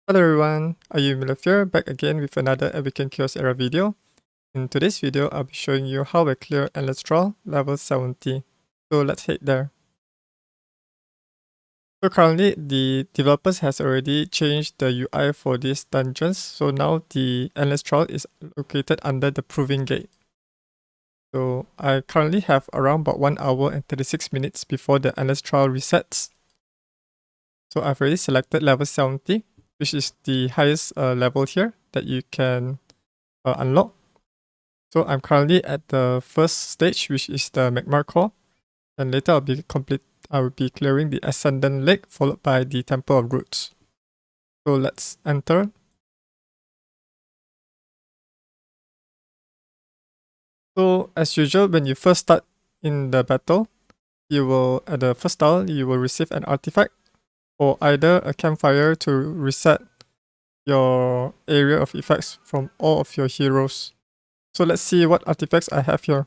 Hello everyone, Ayumilove here, back again with another Awaken Chaos Era video. In today's video, I'll be showing you how I clear Endless Trial level 70. So let's head there. So currently, the developers has already changed the UI for these dungeons. So now the Endless Trial is located under the Proving Gate. So I currently have around about 1 hour and 36 minutes before the Endless Trial resets. So I've already selected level 70, which is the highest level here that you can unlock. So I'm currently at the first stage, which is the Magma core, and later I will be clearing the Ascendant Lake, followed by the Temple of Roots. So let's enter. So as usual, when you first start in the battle, you will, at the first tile, you will receive an artifact or either a campfire to reset your area of effects from all of your heroes. So let's see what artifacts I have here.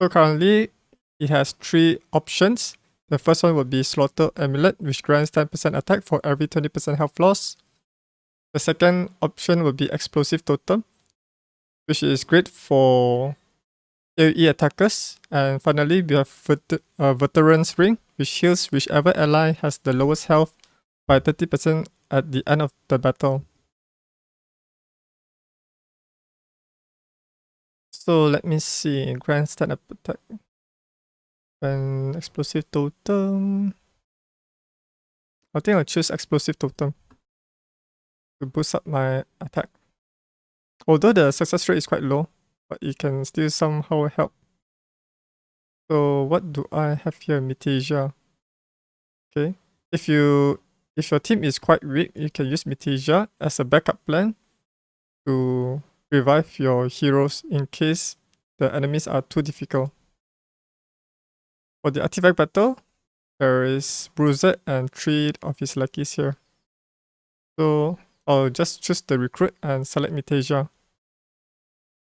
So currently, it has 3 options. The first one would be Slaughter Amulet, which grants 10% attack for every 20% health loss. The second option would be Explosive Totem, which is great for AoE attackers. And finally, we have Veteran's Ring, which heals whichever ally has the lowest health by 30% at the end of the battle. So let me see, grants 10 attack. And Explosive Totem. I think I'll choose Explosive Totem to boost up my attack. Although the success rate is quite low, but it can still somehow help. So what do I have here? Metasia. Okay. If your team is quite weak, you can use Metasia as a backup plan to revive your heroes in case the enemies are too difficult. For the artifact battle, there is Bruiser and 3 of his lackeys here. So I'll just choose the recruit and select Metasia.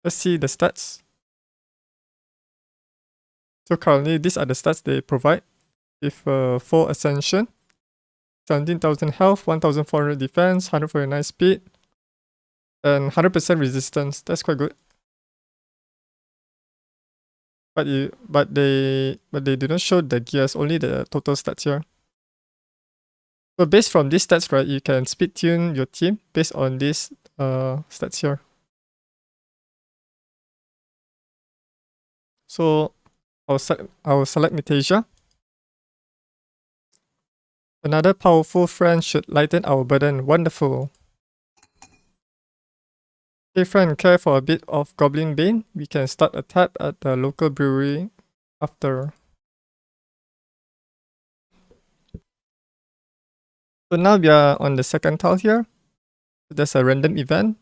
Let's see the stats. So currently, these are the stats they provide. With 4 Ascension, 17,000 health, 1,400 defense, 149 speed, and 100% resistance. That's quite good. But they do not show the gears, only the total stats here. So based from these stats, right, you can speed tune your team based on these stats here. So I'll select Metasia. Another powerful friend should lighten our burden. Wonderful. Hey friend, care for a bit of Goblin Bane? We can start a tap at the local brewery after. So now we are on the second tile here. There's a random event.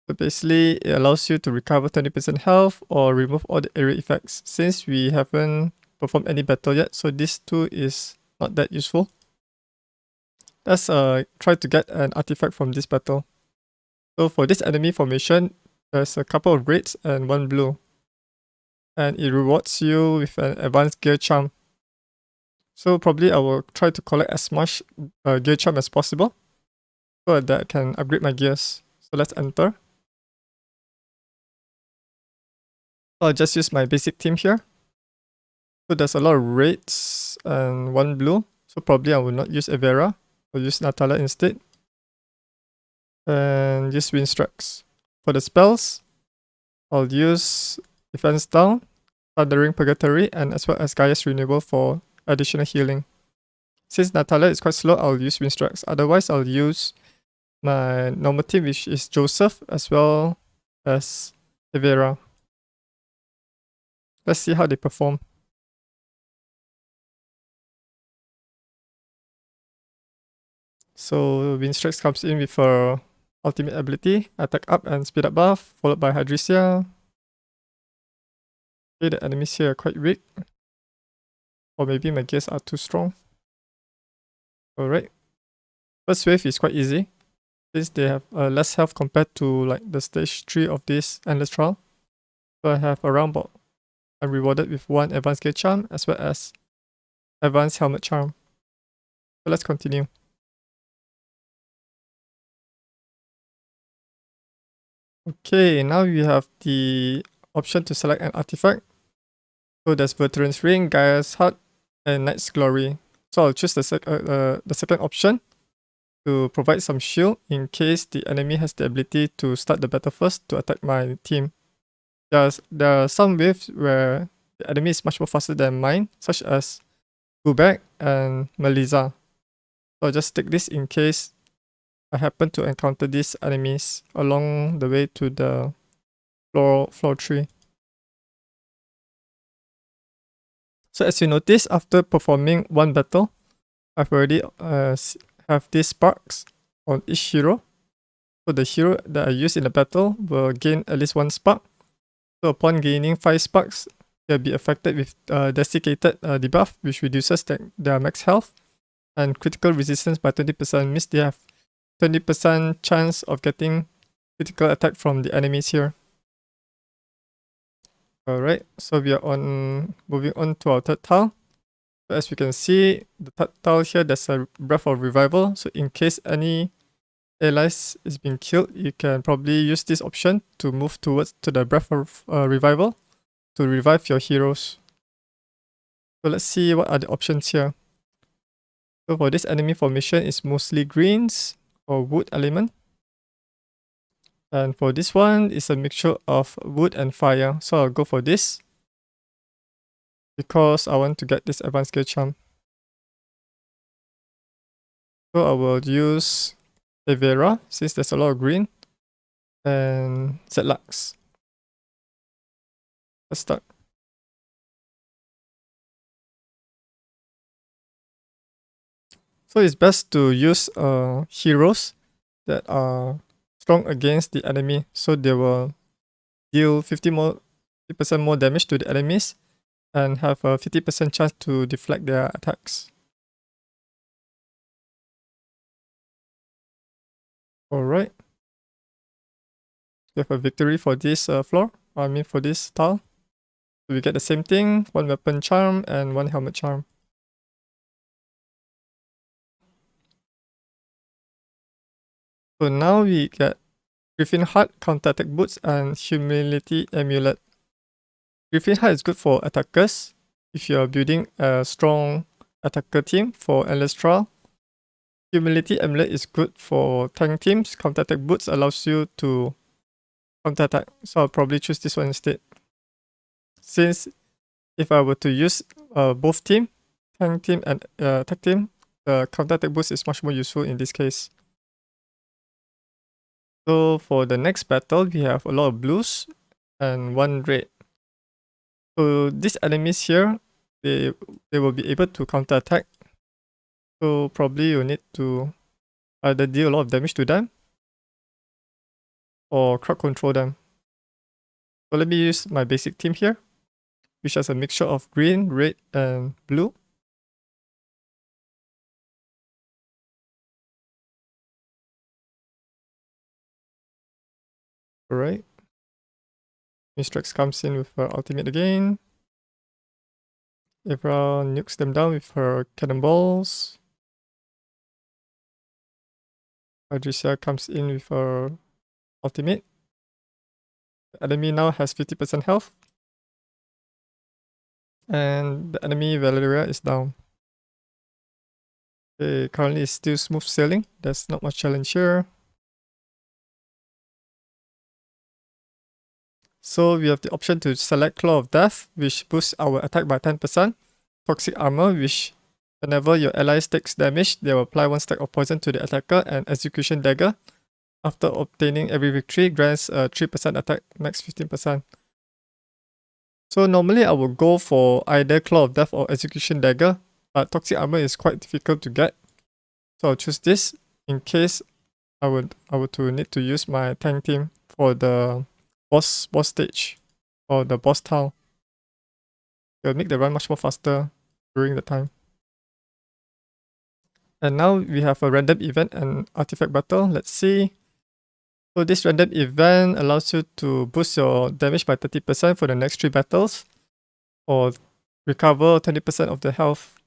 So basically, it allows you to recover 20% health or remove all the area effects. Since we haven't performed any battle yet, so this too is not that useful. Let's try to get an artifact from this battle. So for this enemy formation, there's a couple of reds and 1 blue. And it rewards you with an advanced gear charm. So probably I will try to collect as much gear charm as possible so that I can upgrade my gears. So let's enter. I'll just use my basic team here. So there's a lot of reds and 1 blue. So probably I will not use Evera. I'll use Natala instead. And use Windstrikes. For the spells, I'll use Defense Down, Thundering Purgatory, and as well as Gaia's Renewal for additional healing. Since Natala is quite slow, I'll use Windstrikes. Otherwise, I'll use my normal team, which is Joseph, as well as Evera. Let's see how they perform. So Windstrikes comes in with her ultimate ability, attack up and speed up buff, followed by Hydrisia. Okay, the enemies here are quite weak. Or maybe my gears are too strong. Alright. First wave is quite easy, since they have less health compared to like the stage 3 of this Endless Trial. So I have around about, I'm rewarded with 1 advanced gear charm as well as advanced helmet charm. So let's continue. Okay, now we have the option to select an artifact. So there's Veteran's Ring, Gaia's Heart, and Knight's Glory. So I'll choose the second option to provide some shield in case the enemy has the ability to start the battle first to attack my team. There are some waves where the enemy is much more faster than mine, such as Gubek and Melissa. So I'll just take this in case I happen to encounter these enemies along the way to the floor 3. So as you notice, after performing one battle, I've already have these sparks on each hero. So the hero that I use in the battle will gain at least 1 spark. So upon gaining 5 sparks, they'll be affected with desiccated debuff, which reduces their max health, and critical resistance by 20%, means they have 20% chance of getting critical attack from the enemies here. Alright, so we are moving on to our third tile. So as we can see, the third tile here, there's a Breath of Revival. So in case any allies is being killed, you can probably use this option to move towards to the Breath of Revival to revive your heroes. So let's see what are the options here. So for this enemy formation, it's mostly greens or wood element. And for this one, it's a mixture of wood and fire. So I'll go for this because I want to get this advanced skill charm. So I will use Evera since there's a lot of green, and Zlux. Let's start. So it's best to use heroes that are strong against the enemy, so they will deal 50% more damage to the enemies and have a 50% chance to deflect their attacks. Alright. We have a victory for this floor, for this tile. So we get the same thing, 1 weapon charm and 1 helmet charm. So now we get Griffin Heart, Counter Attack Boots, and Humility Amulet. Griffin Heart is good for attackers if you are building a strong attacker team for Endless Trial. Humility Amulet is good for tank teams. Counter Attack Boots allows you to counter attack, so I'll probably choose this one instead. Since if I were to use both team, tank team and attack team, the counter attack boost is much more useful in this case. So for the next battle, we have a lot of blues and 1 red. So these enemies here, they will be able to counter attack. So probably you need to either deal a lot of damage to them or crowd control them. So let me use my basic team here, which has a mixture of green, red, and blue. Alright. Mistrix comes in with her ultimate again. Evra nukes them down with her cannonballs. Adricia comes in with her ultimate. The enemy now has 50% health. And the enemy Valeria is down. Okay, currently it's still smooth sailing. There's not much challenge here. So we have the option to select Claw of Death, which boosts our attack by 10%. Toxic Armor, which whenever your allies takes damage, they will apply 1 stack of poison to the attacker, and Execution Dagger. After obtaining every victory, grants a 3% attack, max 15%. So normally I would go for either Claw of Death or Execution Dagger, but Toxic Armor is quite difficult to get. So I'll choose this in case I would to need to use my tank team for the boss stage or the boss tile. It'll make the run much more faster during the time. And now we have a random event and artifact battle. Let's see. So this random event allows you to boost your damage by 30% for the next 3 battles, or recover 20% of the health.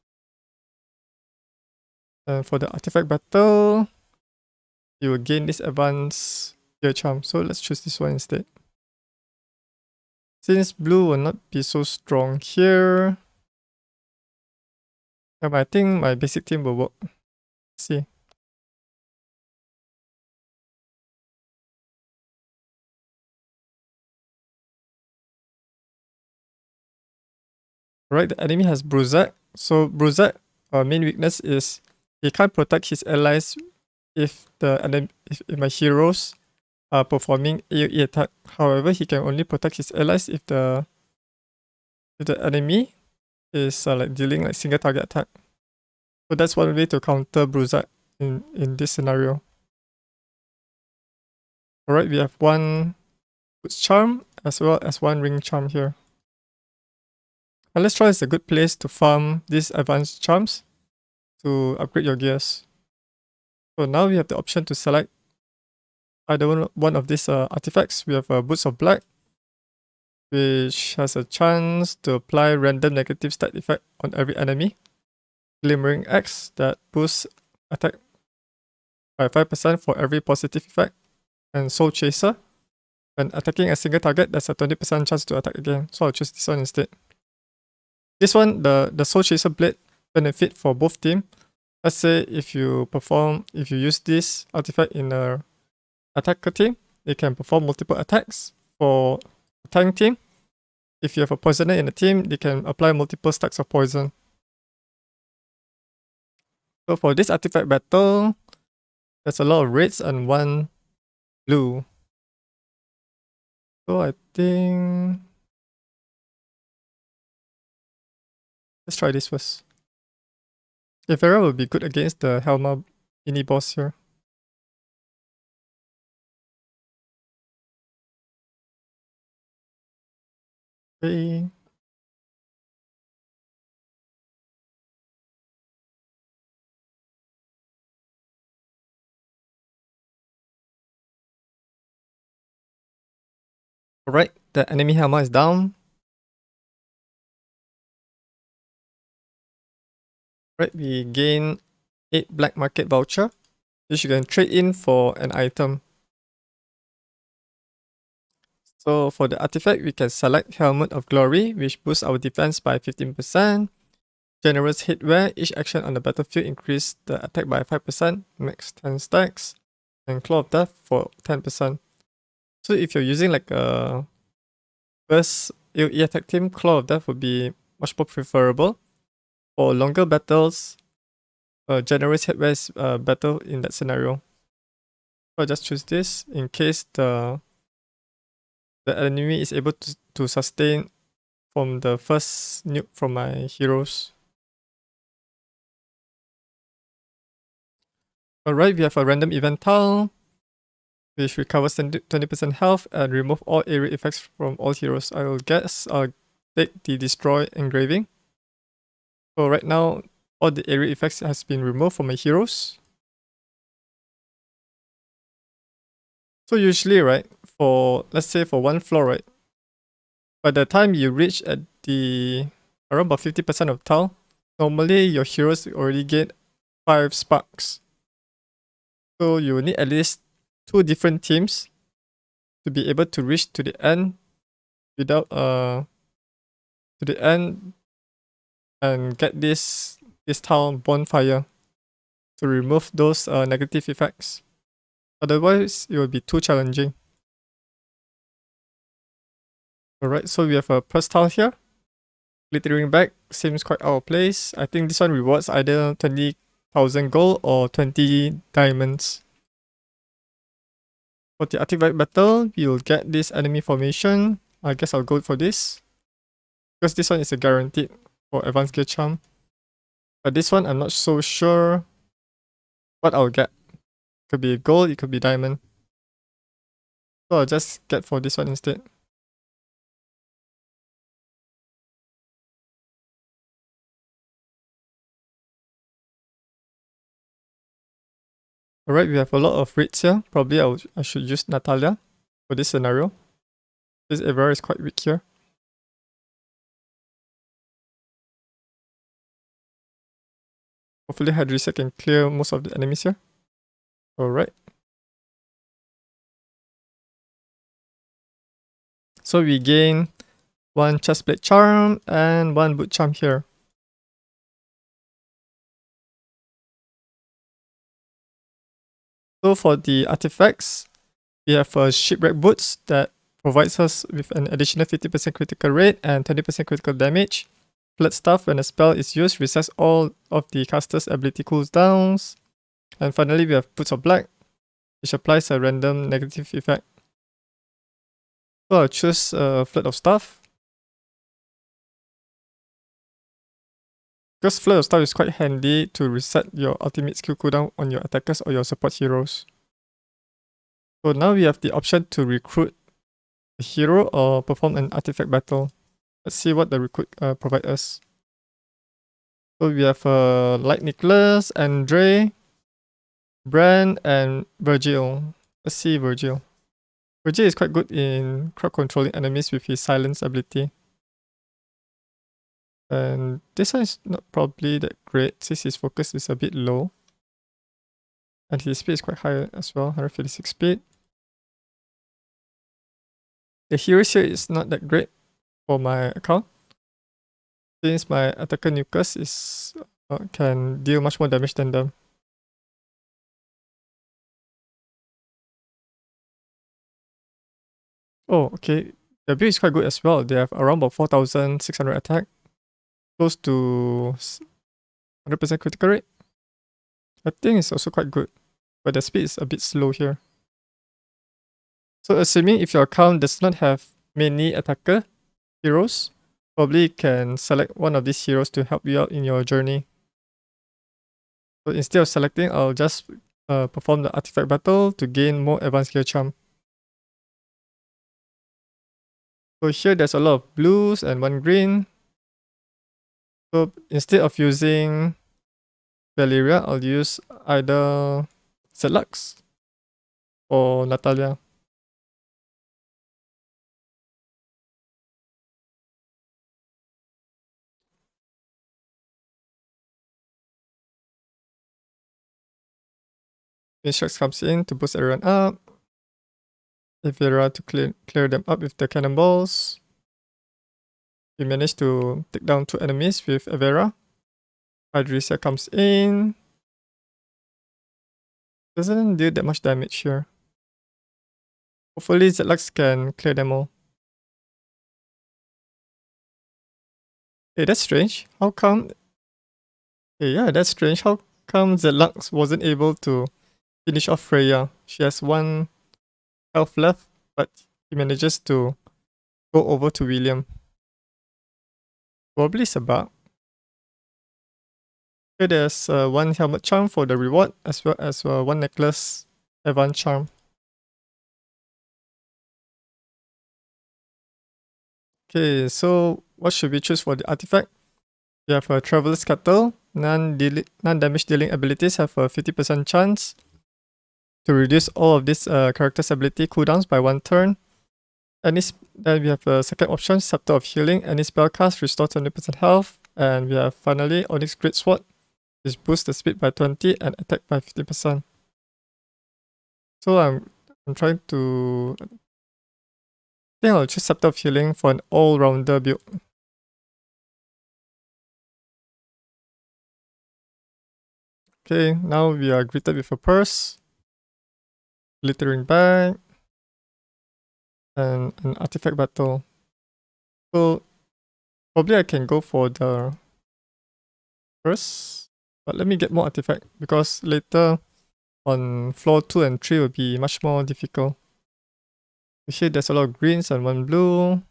And for the artifact battle, you will gain this advanced Gear Charm. So let's choose this one instead. Since blue will not be so strong here, but I think my basic team will work. Let's see. Right, the enemy has Bruzak. So Bruzak, main weakness is he can't protect his allies if if my heroes are performing AoE attack. However, he can only protect his allies if the enemy is like dealing like single target attack. So that's one way to counter Bruzak in this scenario. Alright, we have one Boots Charm as well as one Ring Charm here. Let's try is a good place to farm these advanced charms to upgrade your gears. So now we have the option to select either one of these artifacts. We have Boots of Black, which has a chance to apply random negative stat effect on every enemy. Glimmering Axe that boosts attack by 5% for every positive effect. And Soul Chaser, when attacking a single target, there's a 20% chance to attack again. So I'll choose this one instead. This one, the Soul Chaser Blade benefit for both team. Let's say if you use this artifact in a attacker team, it can perform multiple attacks. For a tank team, if you have a poisoner in the team, they can apply multiple stacks of poison. So for this artifact battle, there's a lot of reds and one blue. So I think let's try this first. Vera will be good against the Helma mini boss here. Okay. Alright, the enemy Helma is down. Right, we gain 8 black market voucher, which you can trade in for an item. So for the artifact, we can select Helmet of Glory, which boosts our defense by 15%. Generous Hitwear, each action on the battlefield increase the attack by 5%, max 10 stacks. And Claw of Death for 10%. So if you're using like a first AoE attack team, Claw of Death would be much more preferable. For longer battles, Generous Hitwear is better in that scenario. So I just choose this in case the enemy is able to sustain from the first nuke from my heroes. Alright, we have a random event tile, which recovers 20% health and remove all area effects from all heroes. I'll take the destroy engraving. So right now, all the area effects has been removed from my heroes. So usually, right, for let's say for one floor, right, by the time you reach at the around about 50% of tile, normally your heroes already get 5 sparks. So you need at least 2 different teams to be able to reach to the end without to the end and get this tile bonfire to remove those negative effects. Otherwise, it will be too challenging. Alright, so we have a first tile here. Glittering bag seems quite out of place. I think this one rewards either 20,000 gold or 20 diamonds. For the artifact battle, you'll get this enemy formation. I guess I'll go for this, because this one is a guaranteed for advanced gear charm. But this one, I'm not so sure what I'll get. Could be gold, it could be diamond. So I'll just get for this one instead. Alright, we have a lot of raids here. Probably I should use Natalia for this scenario. This Evera is quite weak here. Hopefully Hydrisa can clear most of the enemies here. Alright. So we gain 1 chestplate charm and 1 boot charm here. So for the artifacts, we have shipwreck boots that provides us with an additional 50% critical rate and 20% critical damage. Flood Staff, when a spell is used, resets all of the caster's ability cooldowns. And finally, we have Boots of Black, which applies a random negative effect. So I'll choose Flood of Staff. Because Flood of Staff is quite handy to reset your ultimate skill cooldown on your attackers or your support heroes. So now we have the option to recruit a hero or perform an artifact battle. Let's see what the recruit provide us. So we have Light Nicholas, Andre, Bran, and Virgil. Let's see Virgil. Virgil is quite good in crowd controlling enemies with his silence ability. And this one is not probably that great since his focus is a bit low. And his speed is quite high as well, 156 speed. The heroes here is not that great for my account, since my attacker Nucleus is can deal much more damage than them. Oh, okay. The build is quite good as well. They have around about 4,600 attack, close to 100% critical rate. I think it's also quite good, but the speed is a bit slow here. So assuming if your account does not have many attacker heroes, probably can select one of these heroes to help you out in your journey. So instead of selecting, I'll just perform the artifact battle to gain more advanced gear charm. So here there's a lot of blues and 1 green. So instead of using Valeria, I'll use either Zelux or Natalia. Instructs comes in to boost everyone up. Evera to clear them up with the cannonballs. We managed to take down 2 enemies with Evera. Adrisia comes in. Doesn't deal that much damage here. Hopefully Zelux can clear them all. Hey, that's strange. How come? Hey, yeah, that's strange. How come Zelux wasn't able to finish off Freya? She has 1 health left, but he manages to go over to William. Probably it's a bug. Okay, there's 1 helmet charm for the reward, as well as 1 necklace advanced charm. Okay, so what should we choose for the artifact? We have a Traveler's Cattle. Non-damage dealing abilities have a 50% chance to reduce all of this character's ability cooldowns by 1 turn. Then we have a second option, Scepter of Healing. Any spell cast restores 20% health. And we have finally Onyx Great Sword, which boosts the speed by 20 and attack by 50%. So I'm trying to... I think I'll choose Scepter of Healing for an all-rounder build. Okay, now we are greeted with a purse, glittering bag, and an artifact battle. So probably I can go for the purse, but let me get more artifact because later on floor 2 and 3 will be much more difficult. Here there's a lot of greens and 1 blue. A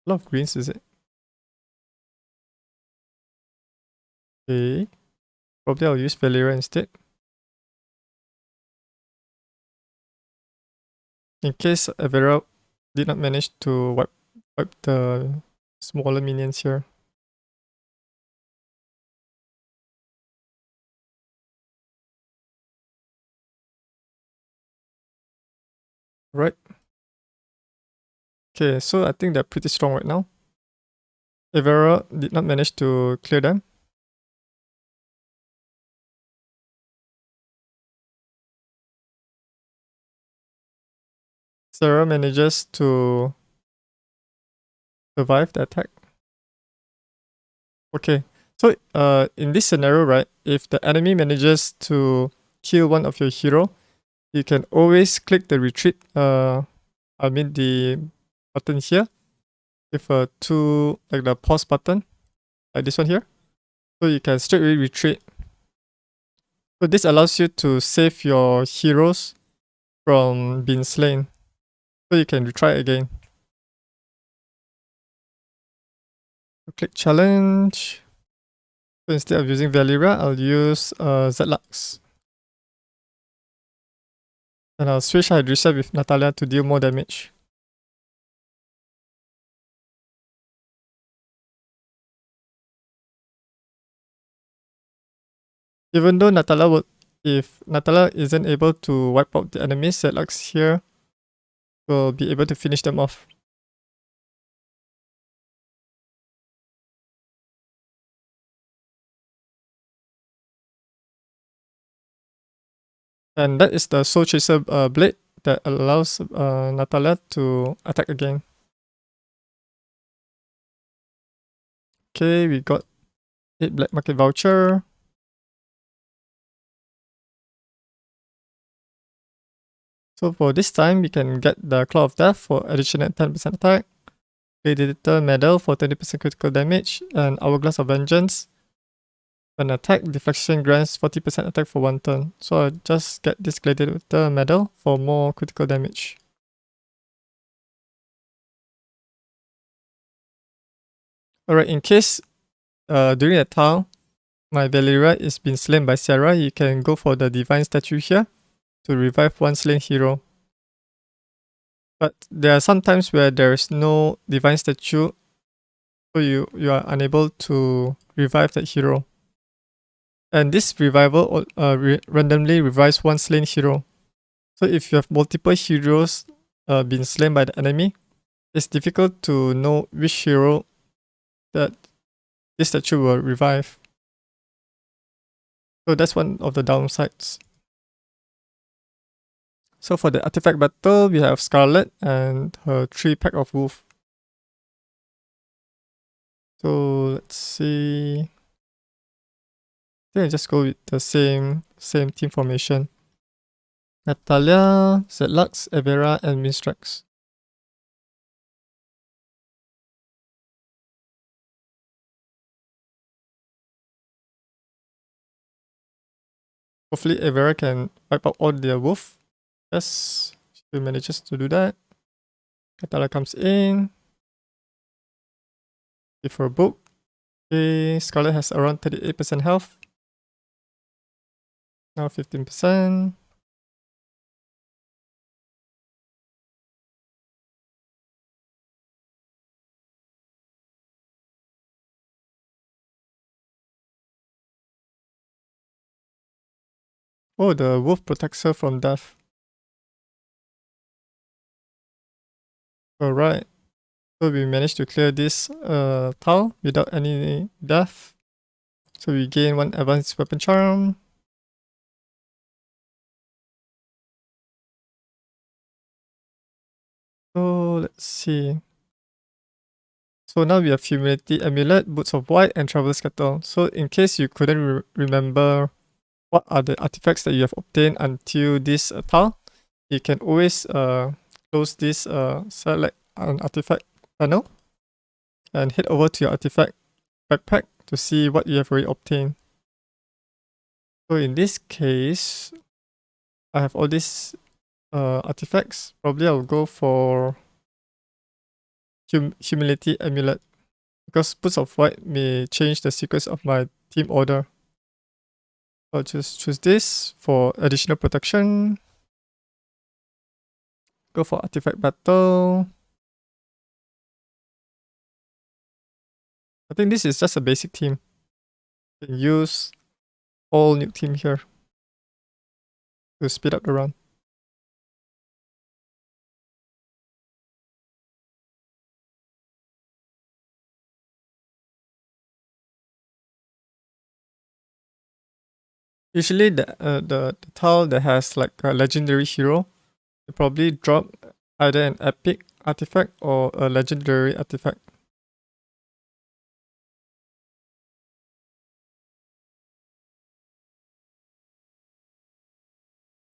lot of greens, is it? Okay. Probably I'll use Valeria instead. In case Avera did not manage to wipe the smaller minions here. Right. Okay, so I think they're pretty strong right now. Avera did not manage to clear them. Sarah manages to survive the attack. Okay, so in this scenario, right, if the enemy manages to kill one of your hero, you can always click the retreat, I mean the button here, with two, like the pause button, like this one here. So you can straight away retreat. So this allows you to save your heroes from being slain. So you can retry again. So click challenge. So instead of using Valeria, I'll use Zlux. And I'll switch Hydration with Natalia to deal more damage. Even though Natalia would, if Natalia isn't able to wipe out the enemies, Zlux here will be able to finish them off. And that is the Soul Chaser blade that allows Natalia to attack again. Okay, we got 8 black market voucher. So for this time, we can get the Claw of Death for additional 10% attack, Gladiator Medal for 20% critical damage, and Hourglass of Vengeance. When attack, deflection grants 40% attack for 1 turn. So I'll just get this Gladiator Medal for more critical damage. Alright, in case during a tile, my Valeria is being slain by Sarah, you can go for the Divine Statue here to revive one slain hero. But there are some times where there is no Divine Statue, so you are unable to revive that hero. And this revival randomly revives one slain hero. So if you have multiple heroes being slain by the enemy, it's difficult to know which hero that this statue will revive. So that's one of the downsides. So for the artifact battle, we have Scarlet and her 3 pack of wolf. So let's see. I think I just go with the same team formation. Natalia, Zlux, Evera, and Minstrax. Hopefully Evera can wipe out all their wolf. Yes, she manages to do that. Katala comes in. Give her a book. Okay, Scarlet has around 38% health. Now 15%. Oh, the wolf protects her from death. Alright. So we managed to clear this tile without any death. So we gain 1 advanced weapon charm. So let's see. So now we have Humility Amulet, Boots of White, and Traveler's Kettle. So in case you couldn't remember what are the artifacts that you have obtained until this tile, you can always close this select an artifact panel and head over to your artifact backpack to see what you have already obtained. So in this case, I have all these artifacts. Probably I'll go for Humility Amulet, because Boots of White may change the sequence of my team order. I'll just choose this for additional protection. Go for Artifact Battle. I think this is just a basic team. You can use all Nuke Team here to speed up the run. Usually the tile that has like a legendary hero, they probably drop either an epic artifact or a legendary artifact.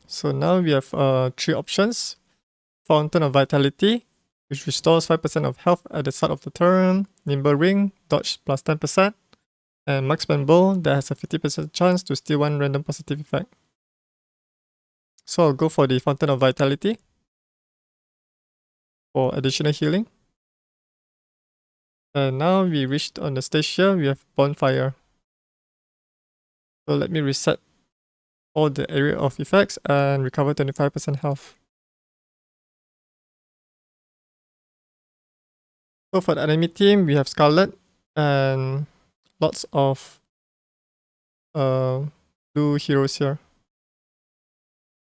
So now we have 3 options. Fountain of Vitality, which restores 5% of health at the start of the turn. Nimble Ring, dodge plus 10%. And Marksman Bow, that has a 50% chance to steal 1 random positive effect. So I'll go for the Fountain of Vitality for additional healing. And now we reached on the stage here, we have Bonfire. So let me reset all the area of effects and recover 25% health. So for the enemy team, we have Scarlet and lots of blue heroes here.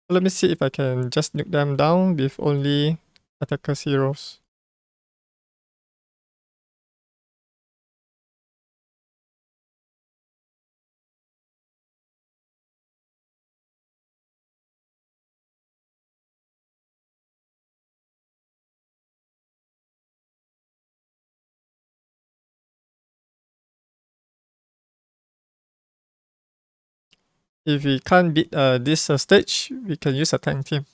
So let me see if I can just nuke them down with only attackers heroes. If we can't beat this stage, we can use a tank team.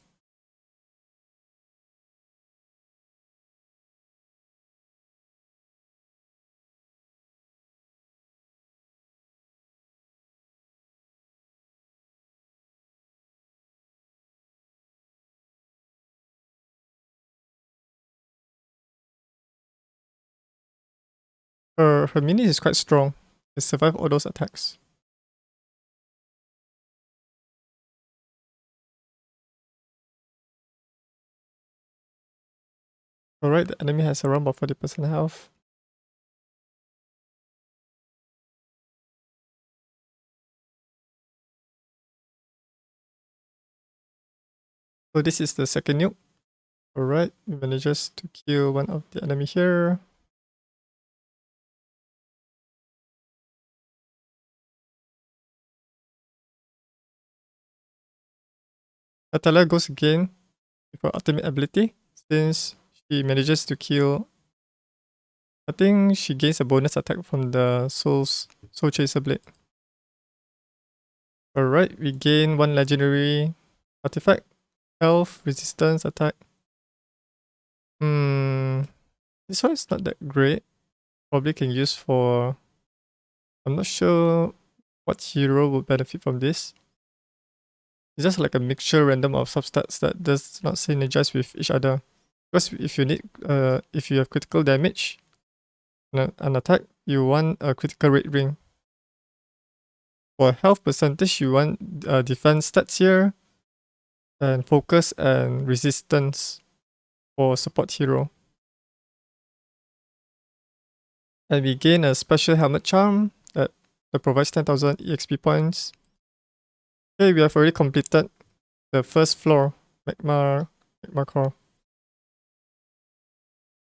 Her mini is quite strong. It survives all those attacks. Alright, the enemy has around about 40% health. So this is the second nuke. Alright, we manages to kill one of the enemy here. Atala goes again with her ultimate ability, since she manages to kill. I think she gains a bonus attack from the Soul Chaser Blade. Alright, we gain 1 legendary artifact, health, resistance, attack. This one is not that great. Probably can use for... I'm not sure what hero would benefit from this. It's just like a mixture random of substats that does not synergize with each other. Because if you need, if you have critical damage, an attack, you want a critical rate ring. For health percentage, you want defense stats here, and focus and resistance for support hero. And we gain a special helmet charm that provides 10,000 EXP points. Okay, we have already completed the first floor, Magma core.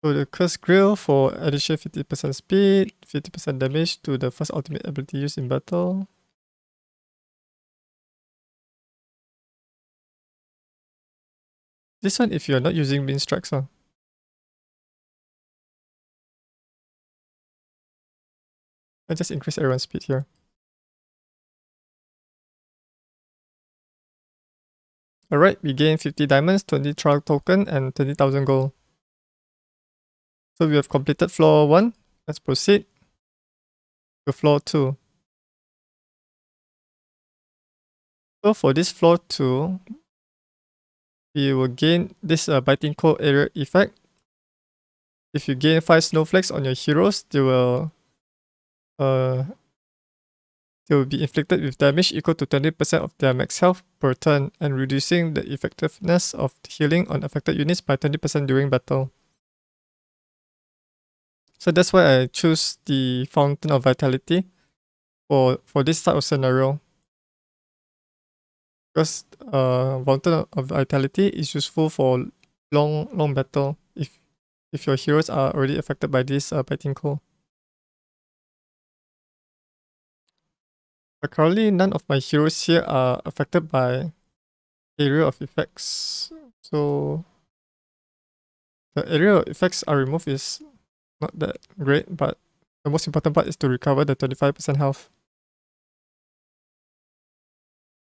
So the Curse Grill for additional 50% speed, 50% damage to the first ultimate ability used in battle. This one if you're not using Wind Strikes. I just increase everyone's speed here. Alright, we gain 50 diamonds, 20 trial token, and 20,000 gold. So we have completed floor 1. Let's proceed to floor 2. So for this floor 2, we will gain this biting cold area effect. If you gain 5 snowflakes on your heroes, they will be inflicted with damage equal to 20% of their max health per turn, and reducing the effectiveness of healing on affected units by 20% during battle. So that's why I choose the Fountain of Vitality for this type of scenario. Because Fountain of Vitality is useful for long battle if your heroes are already affected by this biting cold. But currently none of my heroes here are affected by area of effects. So The area effects are removed is not that great, but the most important part is to recover the 25% health.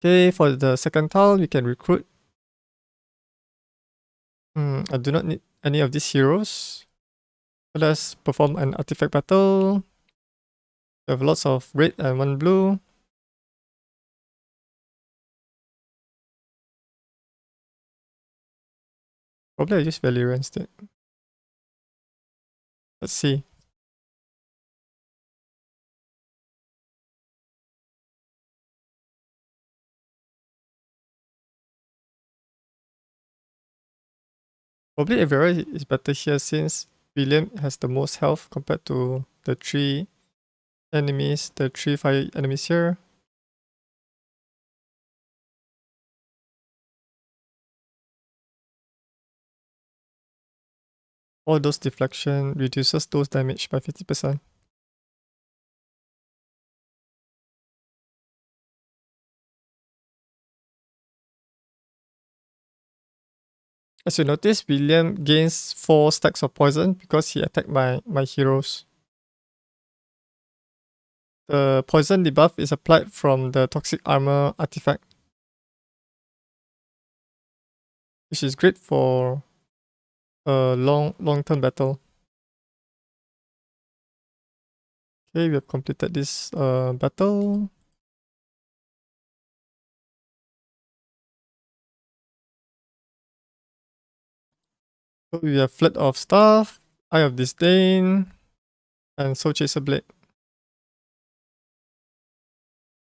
Okay, for the second tile, we can recruit. I do not need any of these heroes. Let's perform an artifact battle. We have lots of red and 1 blue. Probably I use Valeria instead. Let's see. Probably Avera is better here since William has the most health compared to the 3 enemies, the 3 fire enemies here. All those deflection reduces those damage by 50%. As you notice, William gains 4 stacks of poison because he attacked my heroes. The poison debuff is applied from the toxic armor artifact, which is great for a long-term battle. Okay, we have completed this battle. So we have Flirt of Staff, Eye of Disdain, and Soul Chaser Blade.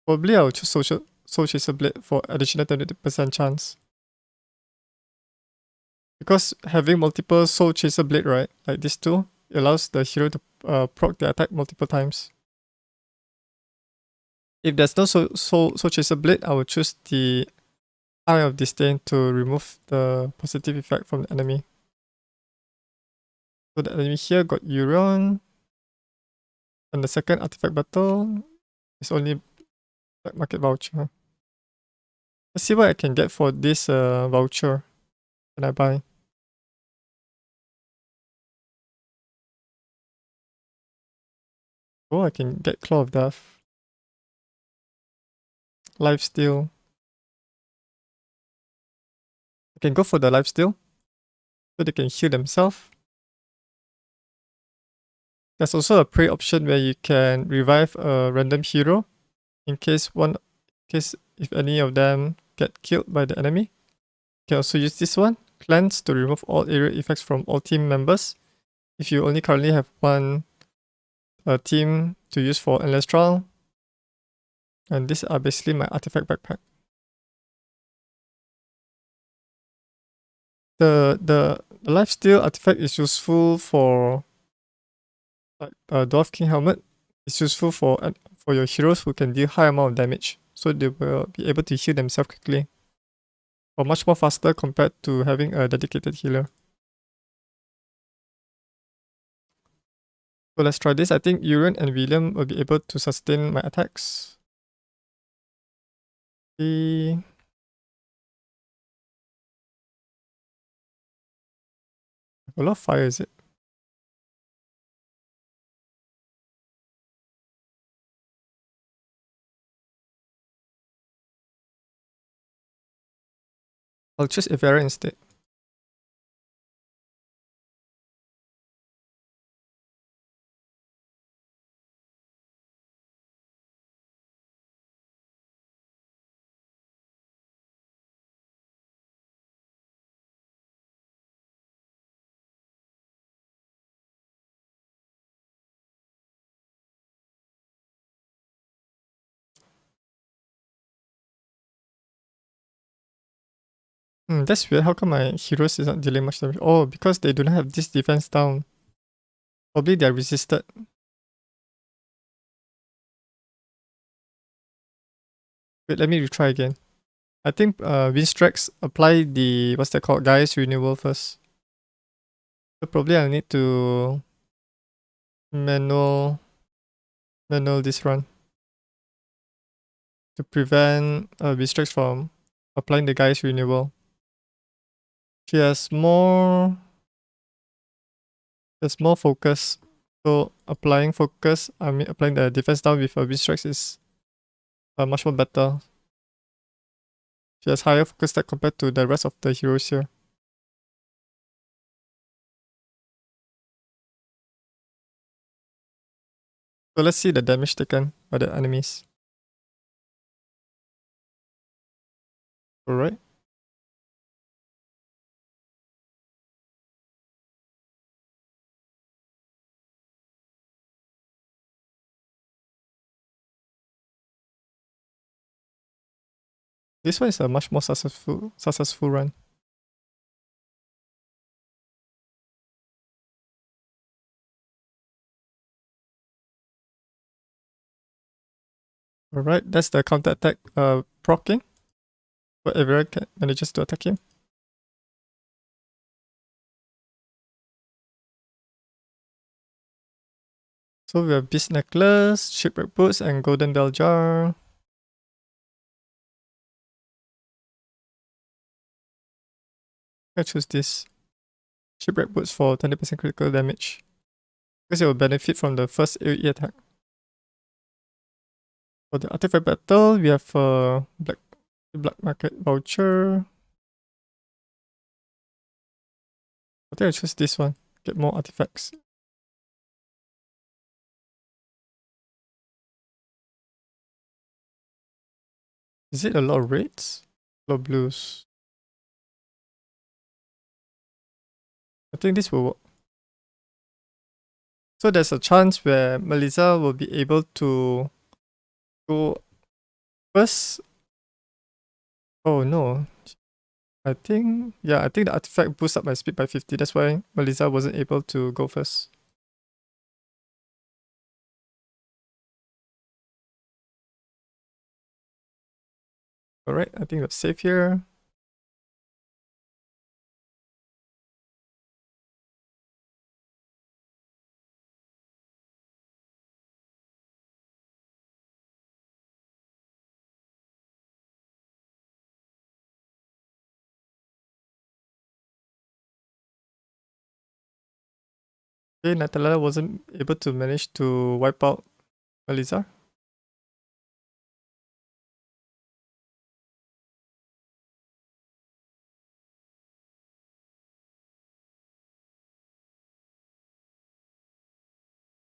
Probably I will choose Soul Chaser Blade for additional 20% chance. Because having multiple Soul Chaser Blade, right, like this two, it allows the hero to proc the attack multiple times. If there's no Soul Chaser Blade, I will choose the Eye of Disdain to remove the positive effect from the enemy. So the enemy here got Euron. And the second artifact battle is only black market voucher. Let's see what I can get for this voucher. Can I buy? Oh, I can get Claw of Death. Lifesteal. I can go for the lifesteal so they can heal themselves. There's also a prey option where you can revive a random hero in case if any of them get killed by the enemy. You can also use this one, Cleanse, to remove all area effects from all team members. If you only currently have one team to use for Endless Trial. And these are basically my artifact backpack. The lifesteal artifact is useful for like Dwarf King Helmet. It's useful for your heroes who can deal high amount of damage, so they will be able to heal themselves quickly, or much more faster compared to having a dedicated healer. So let's try this. I think Euron and William will be able to sustain my attacks. A lot of fire, is it? I'll choose Ivera instead. That's weird. How come my heroes is not dealing much damage? Oh, because they do not have this defense down. Probably they're resisted. Wait, let me retry again. I think Winstrax apply the, what's that called, Gaia's Renewal first. So probably I'll need to manual this run to prevent Winstrax from applying the Gaia's Renewal. She has more There's more focus. So applying focus, I mean applying the defense down with a strikes is much more better. She has higher focus stat compared to the rest of the heroes here. So let's see the damage taken by the enemies. Alright. This one is a much more successful run. Alright, that's the counter attack proccing. But everyone manages to attack him. So we have Beast Necklace, Shipwreck Boots, and Golden Bell Jar. I choose this. Shipwreck Boots for 20% critical damage. Because it will benefit from the first AoE attack. For the artifact battle, we have Black Market Voucher. I think I choose this one. Get more artifacts. Is it a lot of reds? A lot of blues. I think this will work. So there's a chance where Melissa will be able to go first. Oh no. I think the artifact boosts up my speed by 50. That's why Melissa wasn't able to go first. Alright, I think we're safe here. Okay, Natalala wasn't able to manage to wipe out Melissa.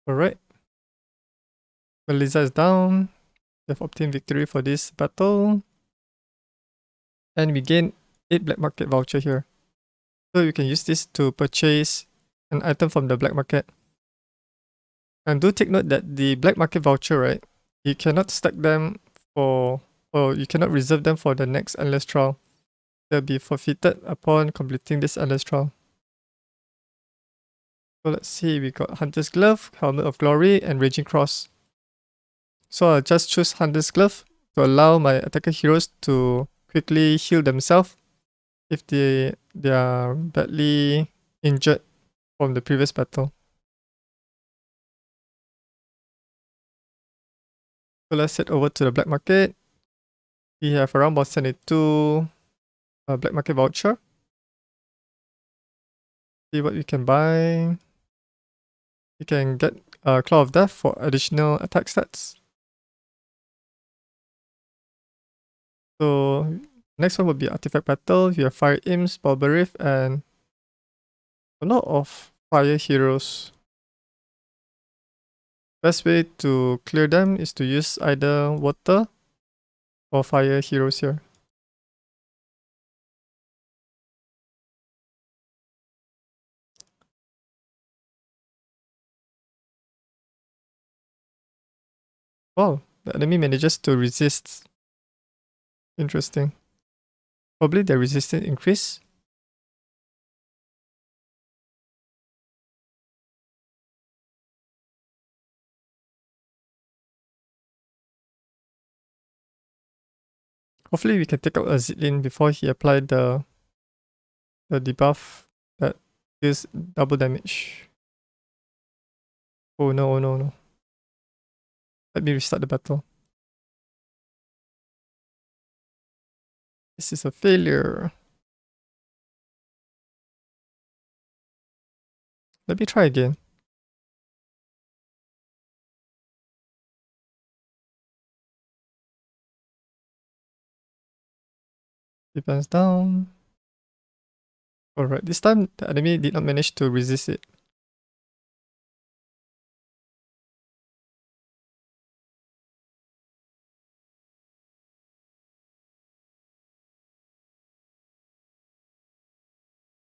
Alright. Melissa is down. We have obtained victory for this battle. And we gain 8 black market voucher here. So you can use this to purchase an item from the black market. And do take note that the black market voucher, right? You cannot stack them or you cannot reserve them for the next endless trial. They'll be forfeited upon completing this endless trial. So let's see, we got Hunter's Glove, Helmet of Glory, and Raging Cross. So I'll just choose Hunter's Glove to allow my attacker heroes to quickly heal themselves if they are badly injured from the previous battle. So let's head over to the black market. We have around about 72 black market voucher. See what we can buy. You can get Claw of Death for additional attack stats. So next one will be Artifact Battle. We have Fire Imps, Barbarif, and a lot of fire heroes. Best way to clear them is to use either water or fire heroes here. Wow, the enemy manages to resist. Interesting. Probably their resistance increase. Hopefully we can take out a Zitlin before he applied the debuff that deals double damage. Oh no, oh no, no. Let me restart the battle. This is a failure. Let me try again. Defense down. Alright, this time the enemy did not manage to resist it.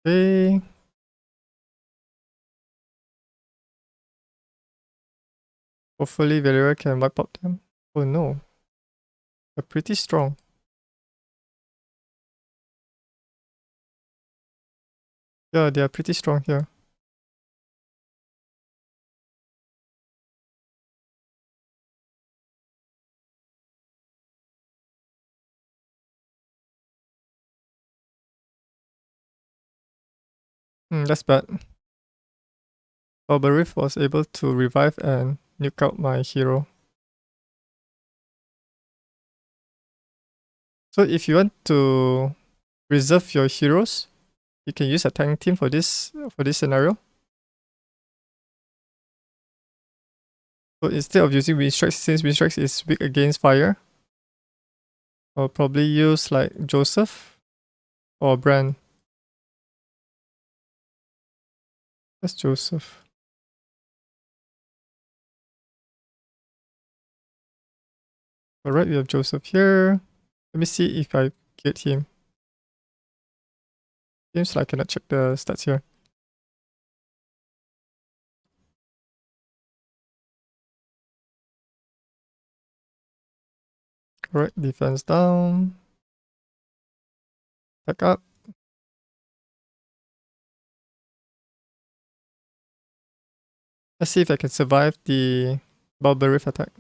Okay. Hopefully Valera can wipe out them. Oh no. They're pretty strong. Yeah, they are pretty strong here. That's bad. Barbarif was able to revive and nuke out my hero. So if you want to reserve your heroes, you can use a tank team for this scenario. So instead of using Wind Strikes, since Wind Strikes is weak against fire, I'll probably use like Joseph or Bran. That's Joseph. Alright, we have Joseph here. Let me see if I get him. Seems like I cannot check the stats here. Alright, defense down. Back up. Let's see if I can survive the Barbarif attack.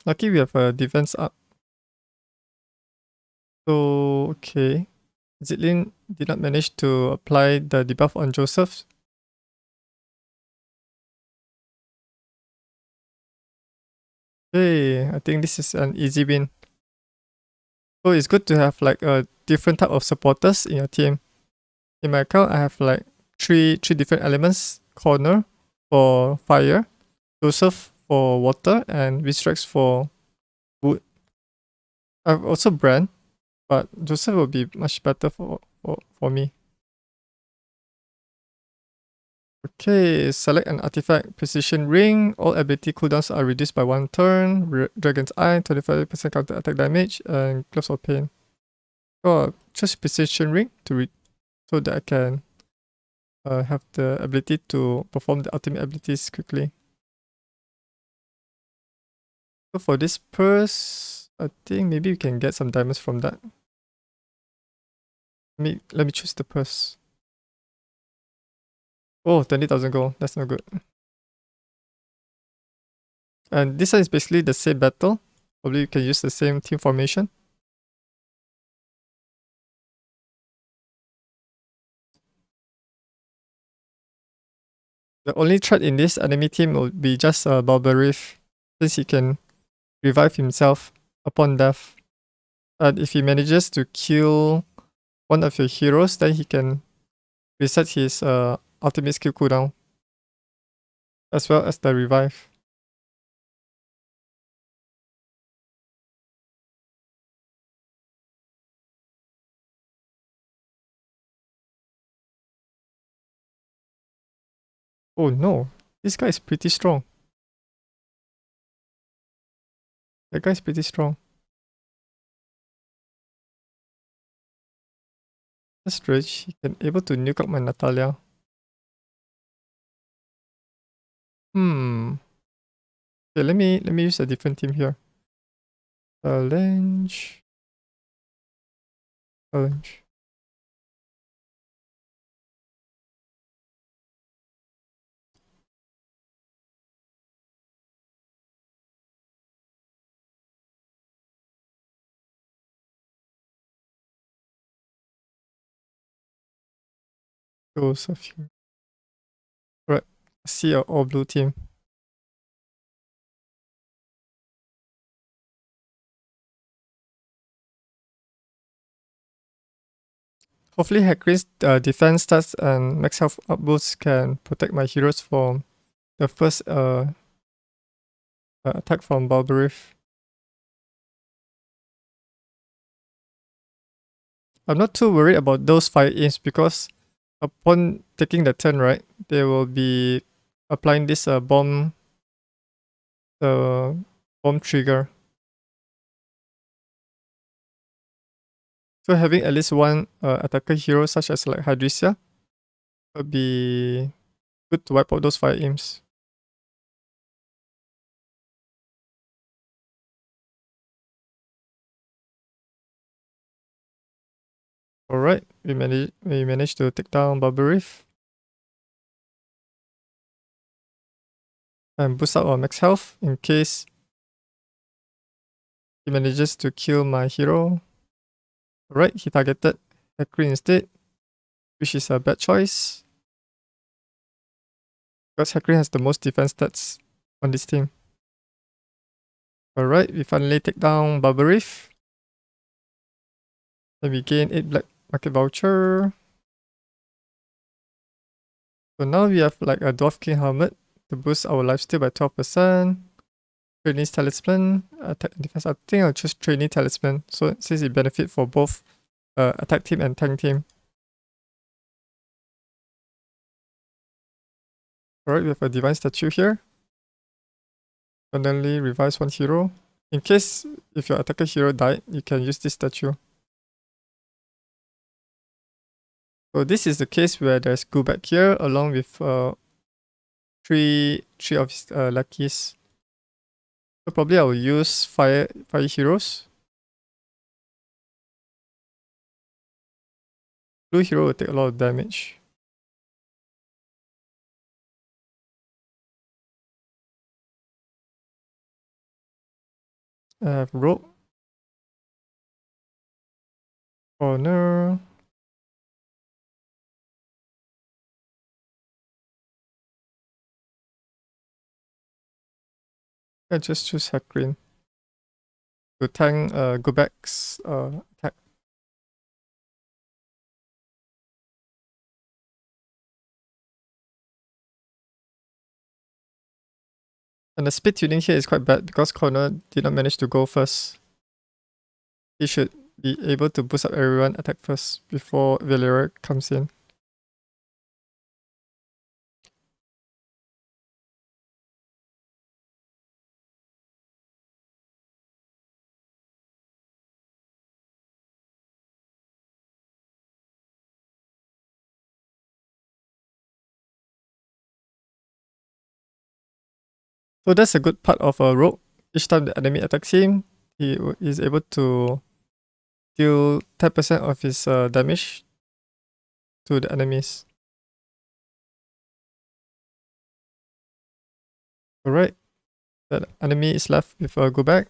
Lucky we have a defense up. So, okay. Zitlin did not manage to apply the debuff on Joseph. Hey, I think this is an easy win. So it's good to have like a different type of supporters in your team. In my account, I have like three different elements. Corner for fire, Joseph for water, and Vistrax for wood. I have also Bran, but Joseph will be much better for me. Okay, select an artifact. Precision Ring. All ability cooldowns are reduced by 1 turn. Dragon's Eye, 25% counter attack damage, and Gloves of Pain. Oh, just Precision Ring so that I can have the ability to perform the ultimate abilities quickly. So for this purse, I think maybe we can get some diamonds from that. Let me choose the purse. Oh, 20,000 gold. That's not good. And this one is basically the same battle. Probably you can use the same team formation. The only threat in this enemy team will be just Barbarif, since he can revive himself upon death. And if he manages to kill one of your heroes, then he can reset his ultimate skill cooldown, as well as the revive. Oh no, this guy is pretty strong. That guy's pretty strong. That's strange. He can able to nuke out my Natalia. Hmm. Okay, let me use a different team here. Challenge. Challenge. Joseph here. Right. See a all blue team. Hopefully Hagrid's defense stats and max health up boosts can protect my heroes from the first attack from Barbarif. I'm not too worried about those fire aims because upon taking the turn, right, they will be applying this bomb trigger. So having at least one attacker hero such as like Hydrisia would be good to wipe out those fire aims. Alright, we managed to take down Barbarif. And boost up our max health in case he manages to kill my hero. Alright, he targeted Hagrid instead, which is a bad choice. Because Hagrid has the most defense stats on this team. Alright, we finally take down Barbarif. Then we gain 8 black market voucher. So now we have like a Dwarf King helmet to boost our lifesteal by 12%. Trainee's talisman, attack and defense. I think I'll choose trainee talisman. So since it benefit for both attack team and tank team. Alright, we have a divine statue here. Randomly revise one hero. In case if your attacker hero died, you can use this statue. So this is the case where there's go back here along with three of his lackeys. So probably I will use fire heroes. Blue hero will take a lot of damage. I have rope. Corner. I just choose Hagrid to tank go back's attack. And the speed tuning here is quite bad because Connor did not manage to go first. He should be able to boost up everyone attack first before Valeria comes in. So that's a good part of a rogue. Each time the enemy attacks him, he is able to deal 10% of his damage to the enemies. Alright, the enemy is left with a go back.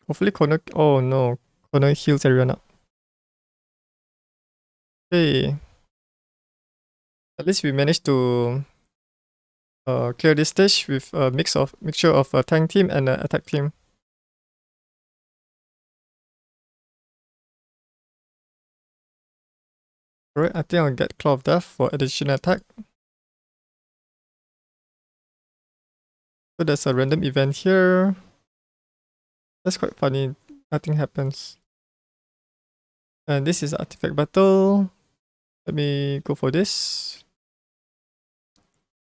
Hopefully Connor, oh no, Connor heals everyone up. Okay, at least we managed to clear this stage with a mixture of a tank team and an attack team. Alright, I think I'll get Claw of Death for additional attack. So there's a random event here. That's quite funny, nothing happens. And this is Artifact Battle. Let me go for this.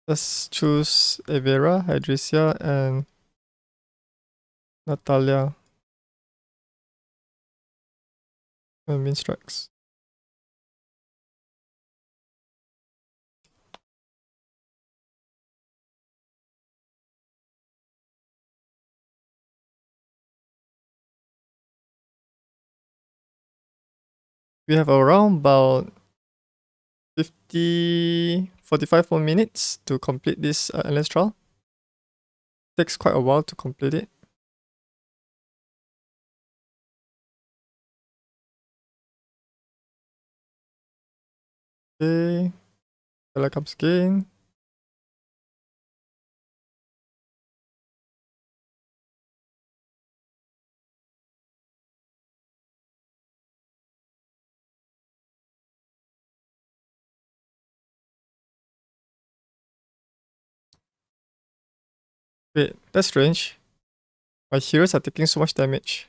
Let's choose Evera, Hydrisia, and Natalia. And Min Strikes. We have around about 45 more minutes to complete this endless trial. Takes quite a while to complete it. Okay. Garrell comes again. Wait, that's strange. My heroes are taking so much damage.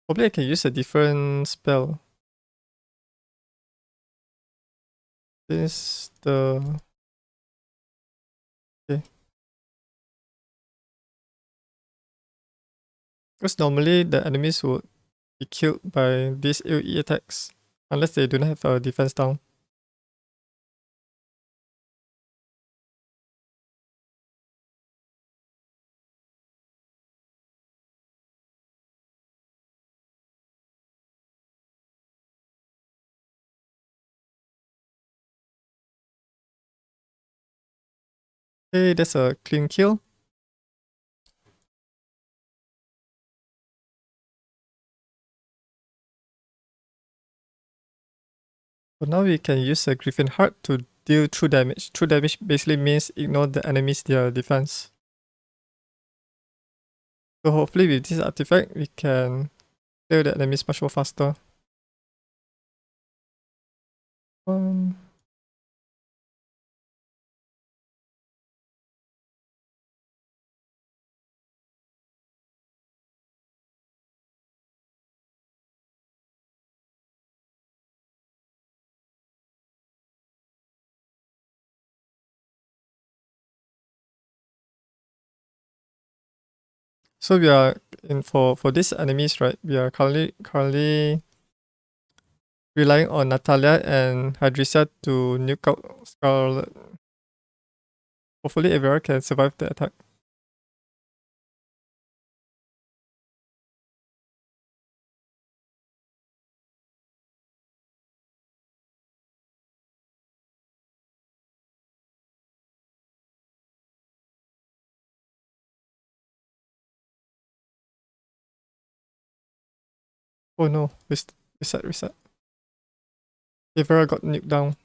Probably I can use a different spell. This the okay. Because normally the enemies would be killed by these AoE attacks. Unless they do not have a defense down. Okay, that's a clean kill. So now we can use a Griffin Heart to deal true damage. True damage basically means ignore the enemies their defense. So hopefully with this artifact we can clear the enemies much more faster. Um, so we are in for these enemies, right? We are currently relying on Natalia and Hydrissa to nuke out Scarlet. Hopefully Avera can survive the attack. Oh no, reset. Avera got nuked down.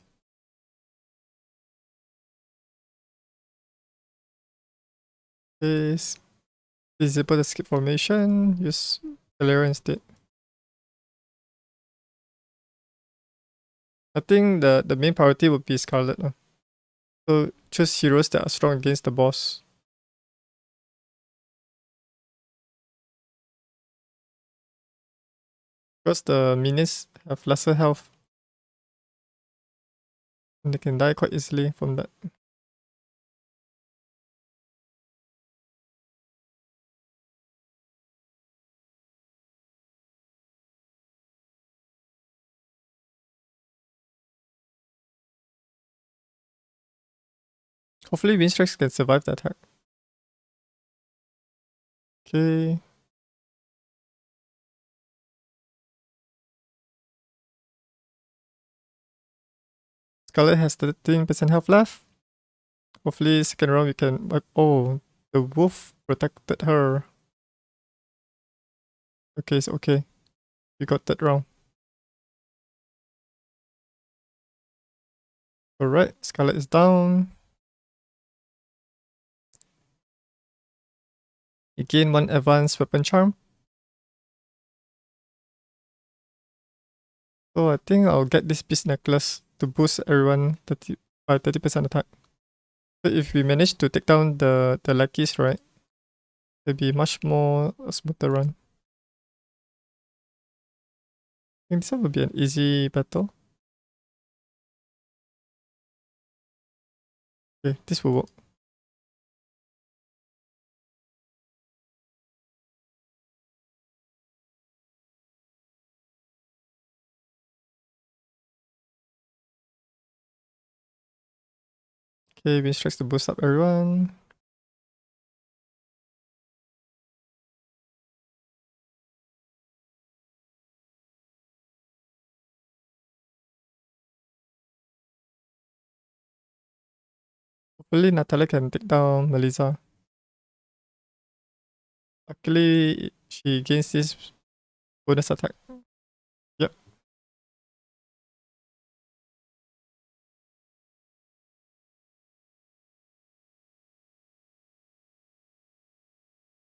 Is disable the skip formation, use Valera instead. I think the main priority would be Scarlet. So choose heroes that are strong against the boss. Because the minions have lesser health. And they can die quite easily from that. Hopefully Windstrikes can survive the attack. Okay. Scarlet has 13% health left. Hopefully second round we can wipe. Oh, the wolf protected her. Okay, it's okay. We got that round. Alright, Scarlet is down. You gain 1 advanced weapon charm. So I think I'll get this beast necklace to boost everyone by 30% attack. So if we manage to take down the lackeys, right, it'll be much more a smoother run. I think this one will be an easy battle. Okay, this will work. Okay, Wind Strikes to boost up everyone. Hopefully Natalia can take down Melissa. Luckily, she gains this bonus attack. Yep.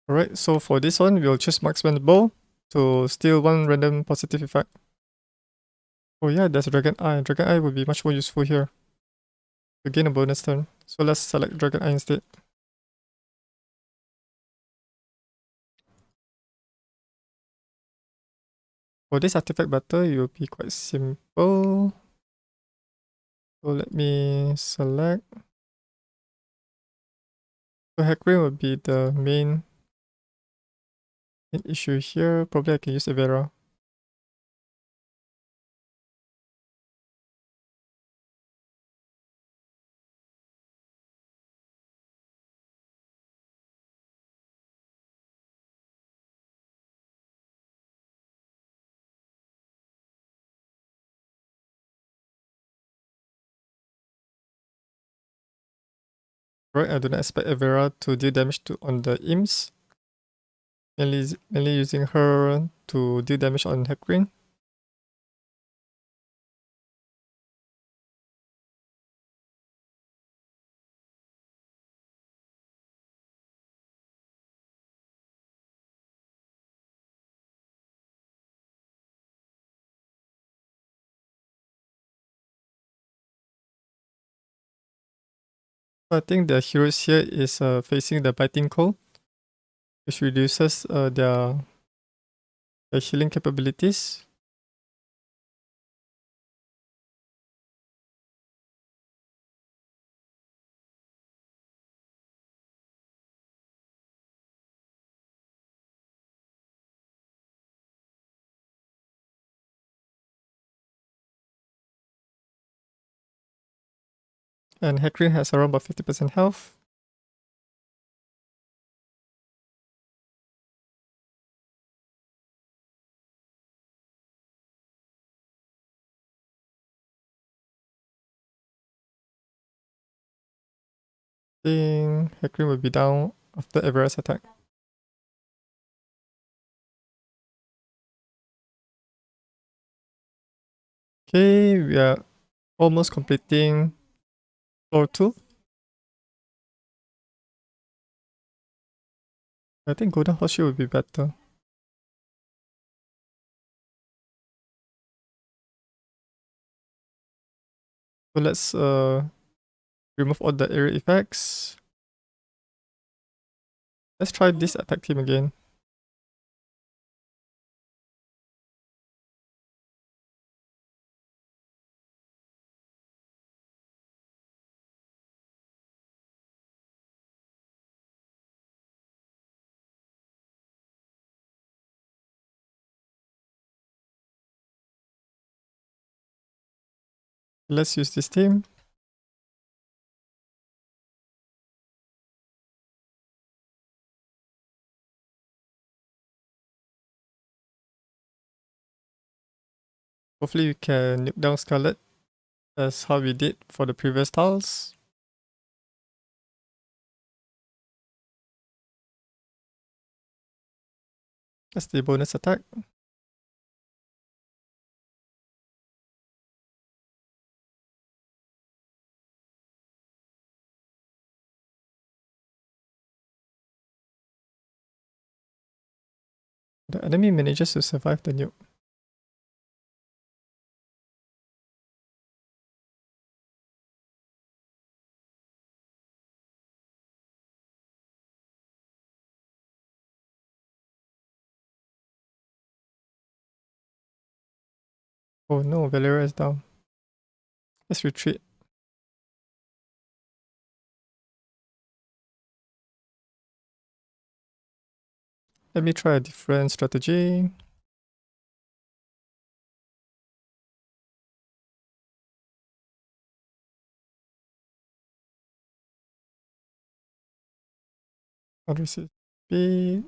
Alright, so for this one, we'll choose Marksman Bow to steal one random positive effect. Oh yeah, there's Dragon Eye. Dragon Eye would be much more useful here to gain a bonus turn. So let's select Dragon Eye instead. For this artifact battle, it will be quite simple. So let me select. So Hecarim will be the main issue here. Probably I can use Evera. Right, I do not expect Evera to deal damage on the imps. Mainly using her to deal damage on Hecarim. I think the heroes here is facing the Biting Cold, which reduces their healing capabilities. And Hecarim has around about 50% health. I think Hecarim will be down after Evera's attack. Okay, we are almost completing floor 2. I think Golden Horseshoe would be better. So let's remove all the area effects. Let's try this attack team again. Let's use this team. Hopefully we can nuke down Scarlet as how we did for the previous tiles. That's the bonus attack. The enemy manages to survive the nuke. Oh no, Valeria is down. Let's retreat. Let me try a different strategy. How do we see speed?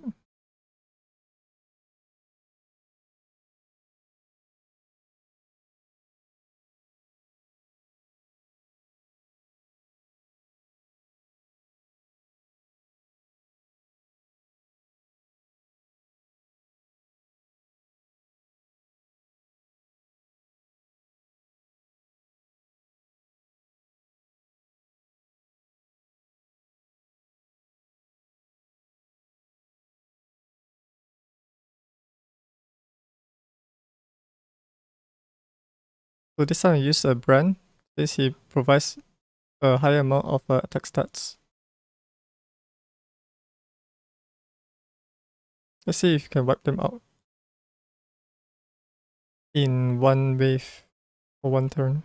So this time I use a brand since he provides a higher amount of attack stats. Let's see if you can wipe them out in one wave or one turn.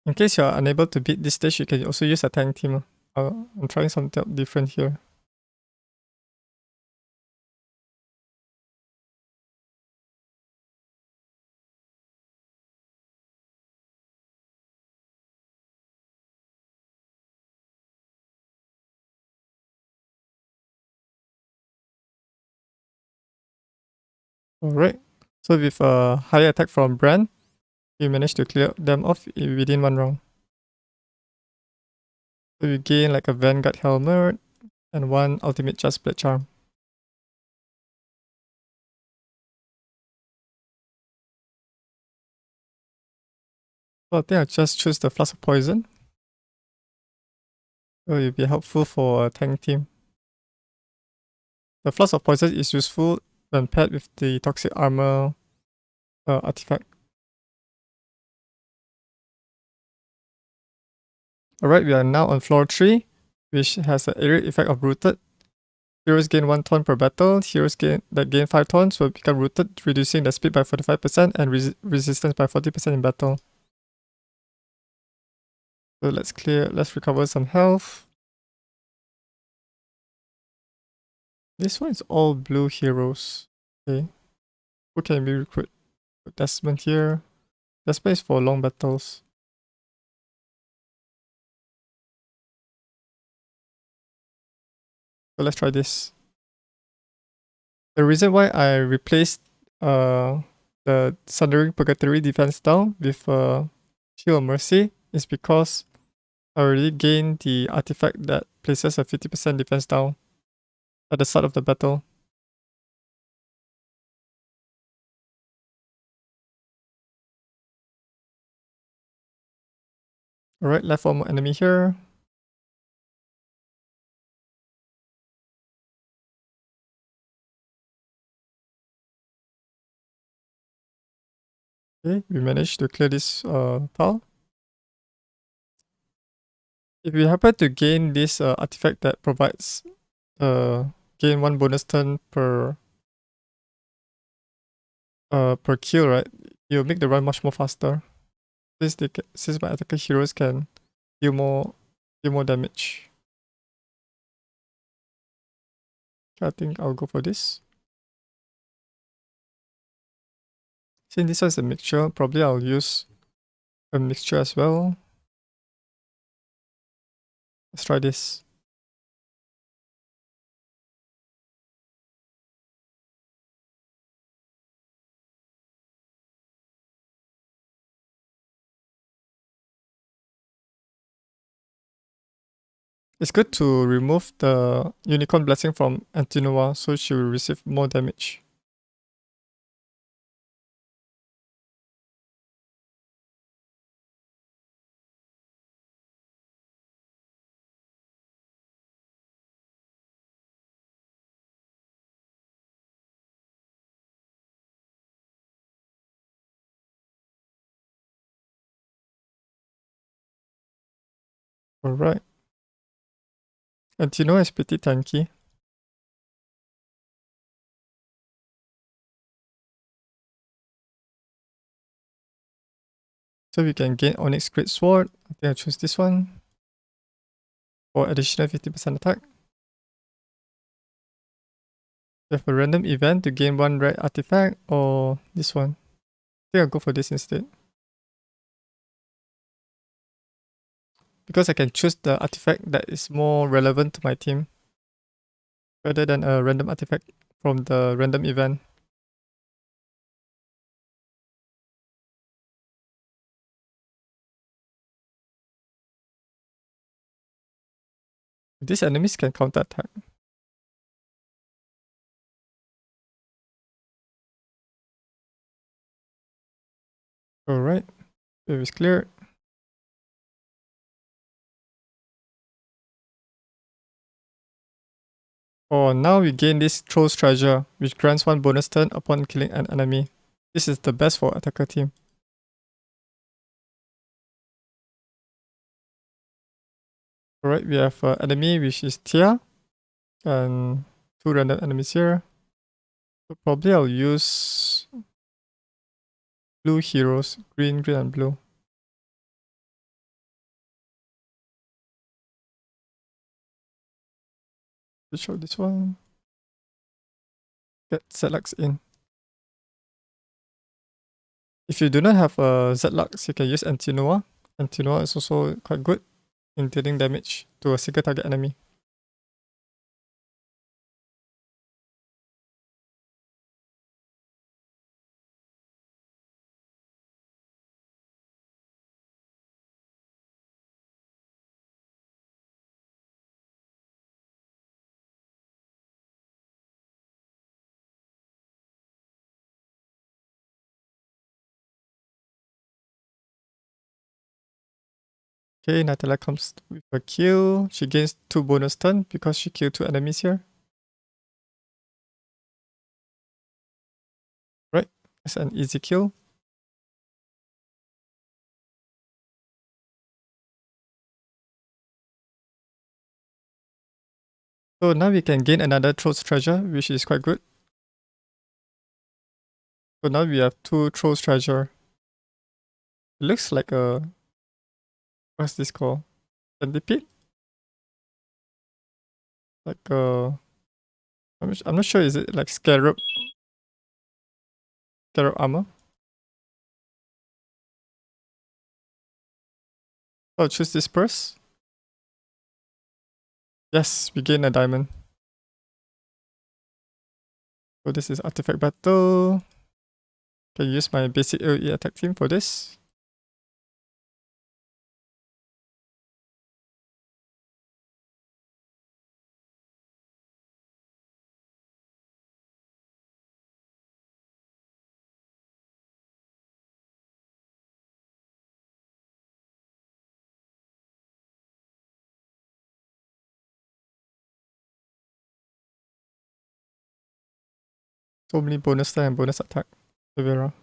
In case you are unable to beat this stage, you can also use a tank team. I'm trying something different here. Alright, so with a higher attack from Brand, you manage to clear them off within one round. So you gain like a Vanguard helmet and one ultimate Just Blade Charm. So I think I'll just choose the Flask of Poison. So it'll be helpful for a tank team. The Flask of Poison is useful when paired with the Toxic Armor artifact. Alright, we are now on floor 3, which has the area effect of Rooted. Heroes gain 1 taunt per battle. Heroes that gain 5 taunts will become rooted, reducing the speed by 45% and resistance by 40% in battle. So let's recover some health. This one is all blue heroes. Okay. Who can we recruit? Put Desmond here. Desmond is for long battles. So let's try this. The reason why I replaced the Sundering Purgatory defense down with Shield of Mercy is because I already gained the artifact that places a 50% defense down at the start of the battle. Alright, left one more enemy here. Okay, we managed to clear this tile. If you happen to gain this artifact that provides gain 1 bonus turn per kill, right? You'll make the run much more faster. Since my attacker heroes can deal more damage. I think I'll go for this. Since this one is a mixture, probably I'll use a mixture as well. Let's try this. It's good to remove the Unicorn Blessing from Antinua so she will receive more damage. Alright. Antinua is pretty tanky. So we can gain Onyx Great Sword. I think I'll choose this one for additional 50% attack. We have a random event to gain 1 red artifact or this one. I think I'll go for this instead. Because I can choose the artifact that is more relevant to my team rather than a random artifact from the random event. These enemies can counter attack. Alright, wave is cleared. Oh, now we gain this Troll's Treasure, which grants 1 bonus turn upon killing an enemy. This is the best for attacker team. Alright, we have an enemy which is Tia, and 2 random enemies here. So probably I'll use blue heroes, green, and blue. Let's show this one. Get Zlux in. If you do not have a Zlux, you can use Antinoa. Antinoa is also quite good in dealing damage to a single target enemy. Okay, Natalia comes with a kill. She gains 2 bonus turn because she killed 2 enemies here. Right, it's an easy kill. So now we can gain another Troll's Treasure, which is quite good. So now we have 2 Troll's Treasure. It looks like a... what's this called? Centipede? Like a... I'm not sure, is it like Scarab armor? I'll choose this purse. Yes, we gain a diamond. So this is Artifact Battle. Can use my basic AoE attack team for this. So many bonus time and bonus attack. Evera.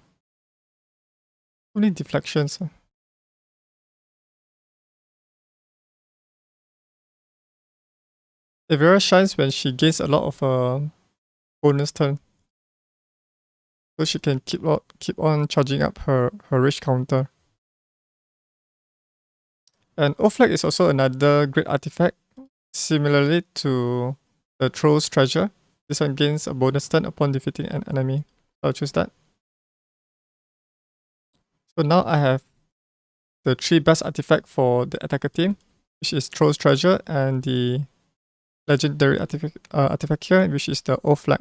So many deflections. Evera shines when she gains a lot of bonus turn. So she can keep on charging up her rage counter. And Oflag is also another great artifact. Similarly to the Troll's Treasure. This one gains a bonus turn upon defeating an enemy. I'll choose that. So now I have the 3 best artifact for the attacker team, which is Troll's Treasure and the legendary artifact here, which is the O-Flag.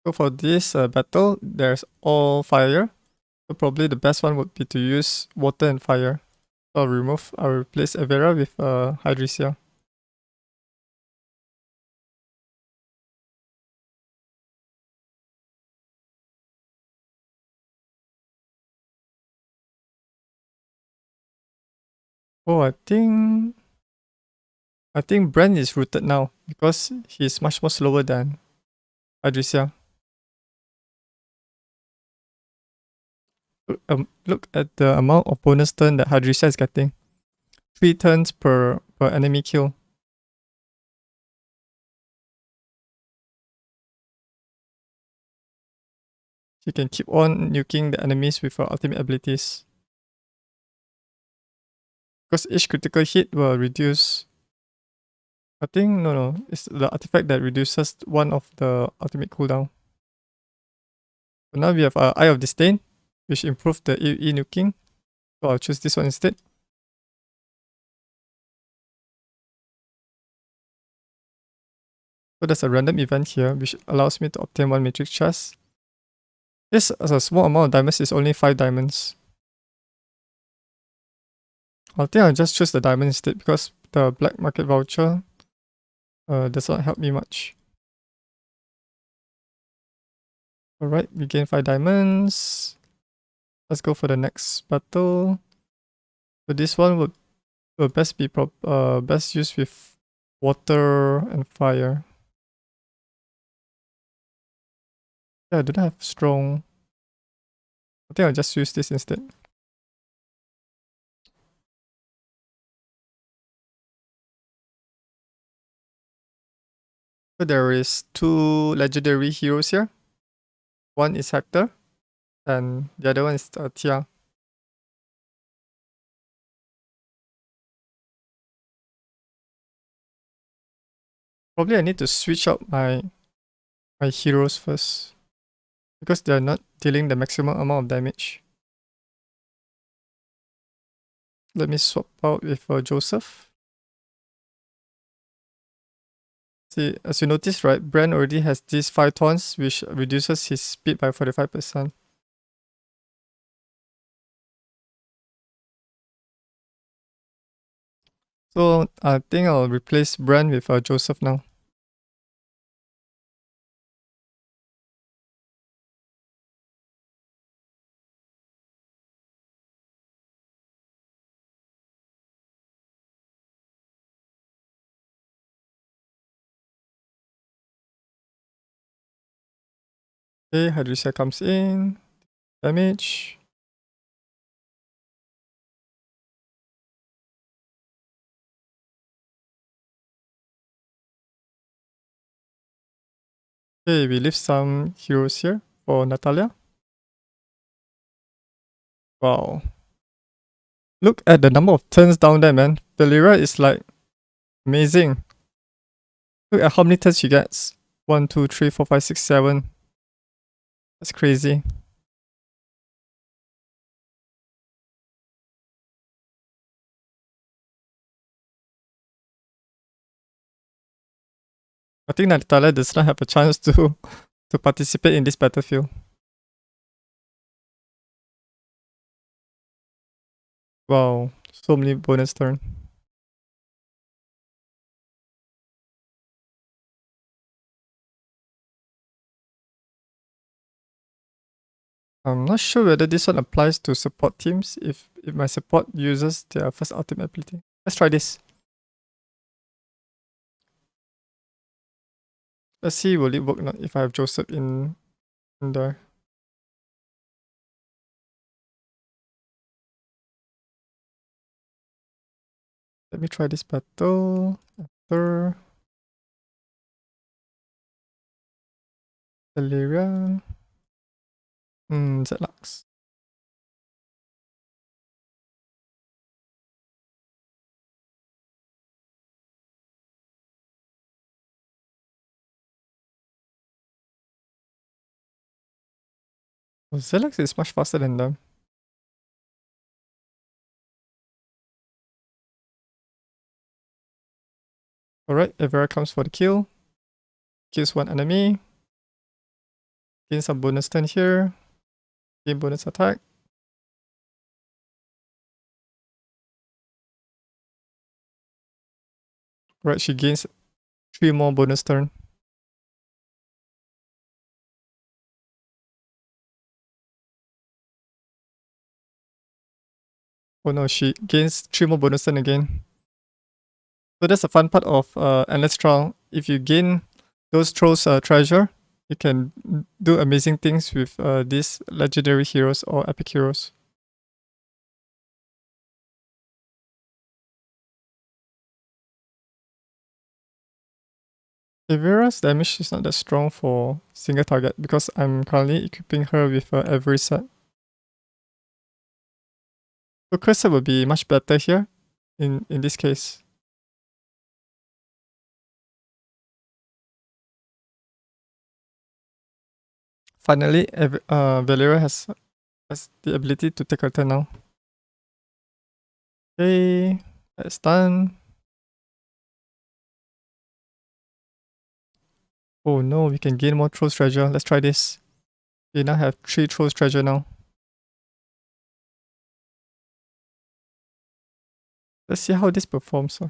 So for this battle, there's all fire. So probably the best one would be to use water and fire. So I'll replace Evera with Hydrisia. Oh, I think Brand is rooted now because he's much more slower than Hydrisia. Look at the amount of bonus turn that Hydrisia is getting. 3 turns per enemy kill. She can keep on nuking the enemies with her ultimate abilities. Because each critical hit will reduce... I think, no. It's the artifact that reduces one of the ultimate cooldown. So now we have Eye of Disdain, which improves the AoE nuking. So I'll choose this one instead. So there's a random event here, which allows me to obtain 1 matrix chest. This as a small amount of diamonds is only 5 diamonds. I think I'll just choose the diamond instead because the black market voucher Does not help me much. Alright, we gain 5 diamonds. Let's go for the next battle. So this one will best be best used with water and fire. Yeah, I don't have strong. I think I'll just use this instead. So there is 2 legendary heroes here. One is Hector, and the other one is Tia. Probably I need to switch out my heroes first, because they are not dealing the maximum amount of damage. Let me swap out with Joseph. See, as you notice, right, Brand already has these 5 taunts, which reduces his speed by 45%. So I think I'll replace Brand with Joseph now. Okay, Hydrisia comes in. Damage. Okay, we leave some heroes here for Natalia. Wow. Look at the number of turns down there, man. Valeria is like amazing. Look at how many turns she gets. 1, 2, 3, 4, 5, 6, 7. That's crazy. I think Natalia does not have a chance to participate in this battlefield. Wow, so many bonus turn. I'm not sure whether this one applies to support teams if my support uses their first ultimate ability. Let's try this. Let's see will it work or not if I have Joseph in there. Let me try this battle. After Valeria. Zlux. Oh, Zlux is much faster than them. Alright, Evera comes for the kill. Kills one enemy. Gain some bonus turn here. Gain bonus attack. Right, she gains 3 more bonus turn. Oh no, she gains 3 more bonus turn again. So that's the fun part of Endless Trial. If you gain those trolls treasure, you can do amazing things with these legendary heroes or epic heroes. Evera's damage is not that strong for single target because I'm currently equipping her with every set. So Cursor will be much better here in this case. Finally, Valeria has the ability to take her turn now. Okay, that's done. Oh no, we can gain more Trolls treasure. Let's try this. We now have 3 Trolls treasure now. Let's see how this performs.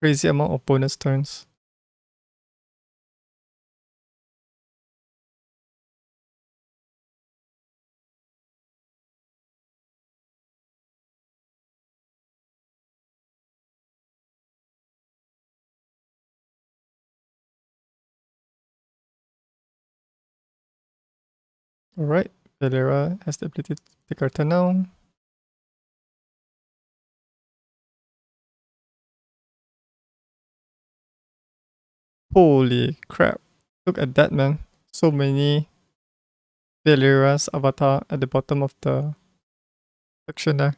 crazy amount of bonus turns. Alright, Valera has the ability to take our turn now. Holy crap. Look at that, man. So many Valera's avatar at the bottom of the section there.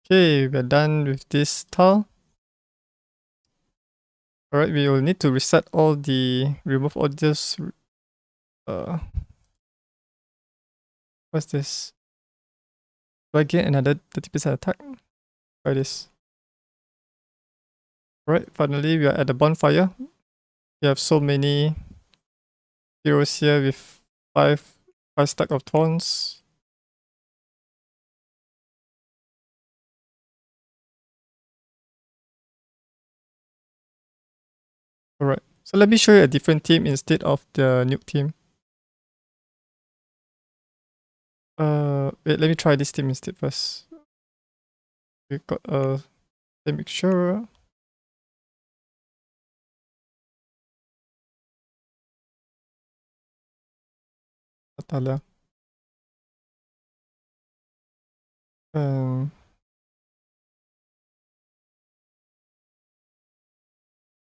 Okay, we're done with this tile. Alright, we will need to reset all the, remove all this, what's this? Do I get another 30% attack? Try this. Alright, finally we are at the bonfire. We have so many heroes here with 5 stack of thorns. Alright, so let me show you a different team instead of the nuke team. Wait, let me try this team instead first. We got let me make sure. Atala.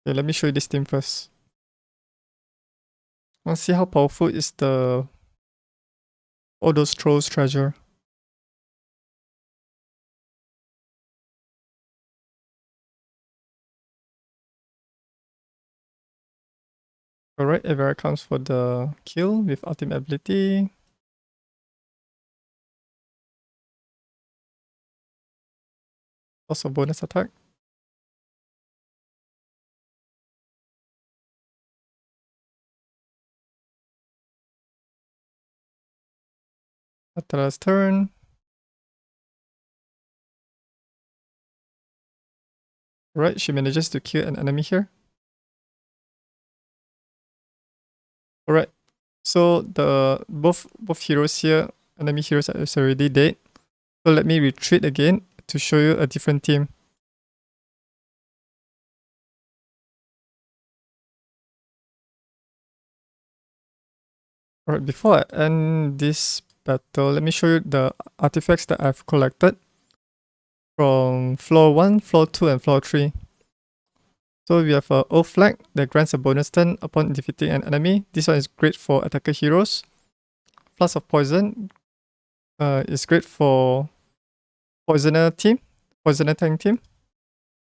Okay, let me show you this team first. Let's see how powerful is the all those trolls treasure. Alright, Evera comes for the kill with ultimate ability. Also bonus attack. Atala's turn. Right, she manages to kill an enemy here. Alright, so the both heroes here, enemy heroes are already dead. So let me retreat again to show you a different team. Alright, before I end this battle, let me show you the artifacts that I've collected from floor 1, floor 2, and floor 3. So we have a O flag that grants a bonus turn upon defeating an enemy. This one is great for attacker heroes. Flask of Poison is great for poisoner tank team.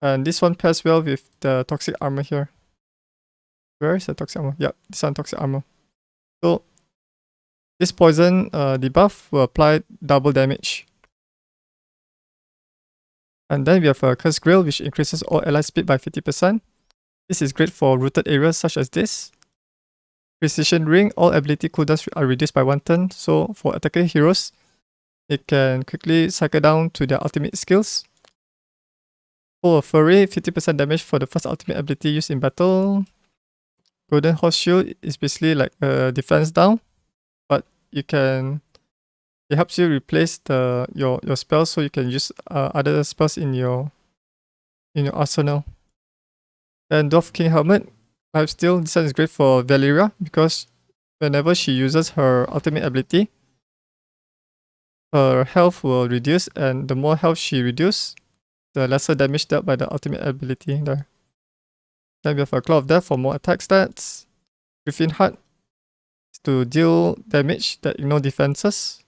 And this one pairs well with the toxic armor here. Where is the toxic armor? Yeah, this one toxic armor. So this poison debuff will apply double damage. And then we have a Curse Grill, which increases all ally speed by 50%. This is great for rooted areas such as this. Precision Ring, all ability cooldowns are reduced by 1 turn. So for attacker heroes, it can quickly cycle down to their ultimate skills. For a Furry, 50% damage for the first ultimate ability used in battle. Golden Horseshoe is basically like a defense down, but it helps you replace your spells, so you can use other spells in your arsenal. And Dwarf King Helmet, Lifesteal, this one is great for Valeria because whenever she uses her ultimate ability, her health will reduce, and the more health she reduces, the lesser damage dealt by the ultimate ability there. Then we have a Claw of Death for more attack stats. Griffin Heart to deal damage that ignore defenses.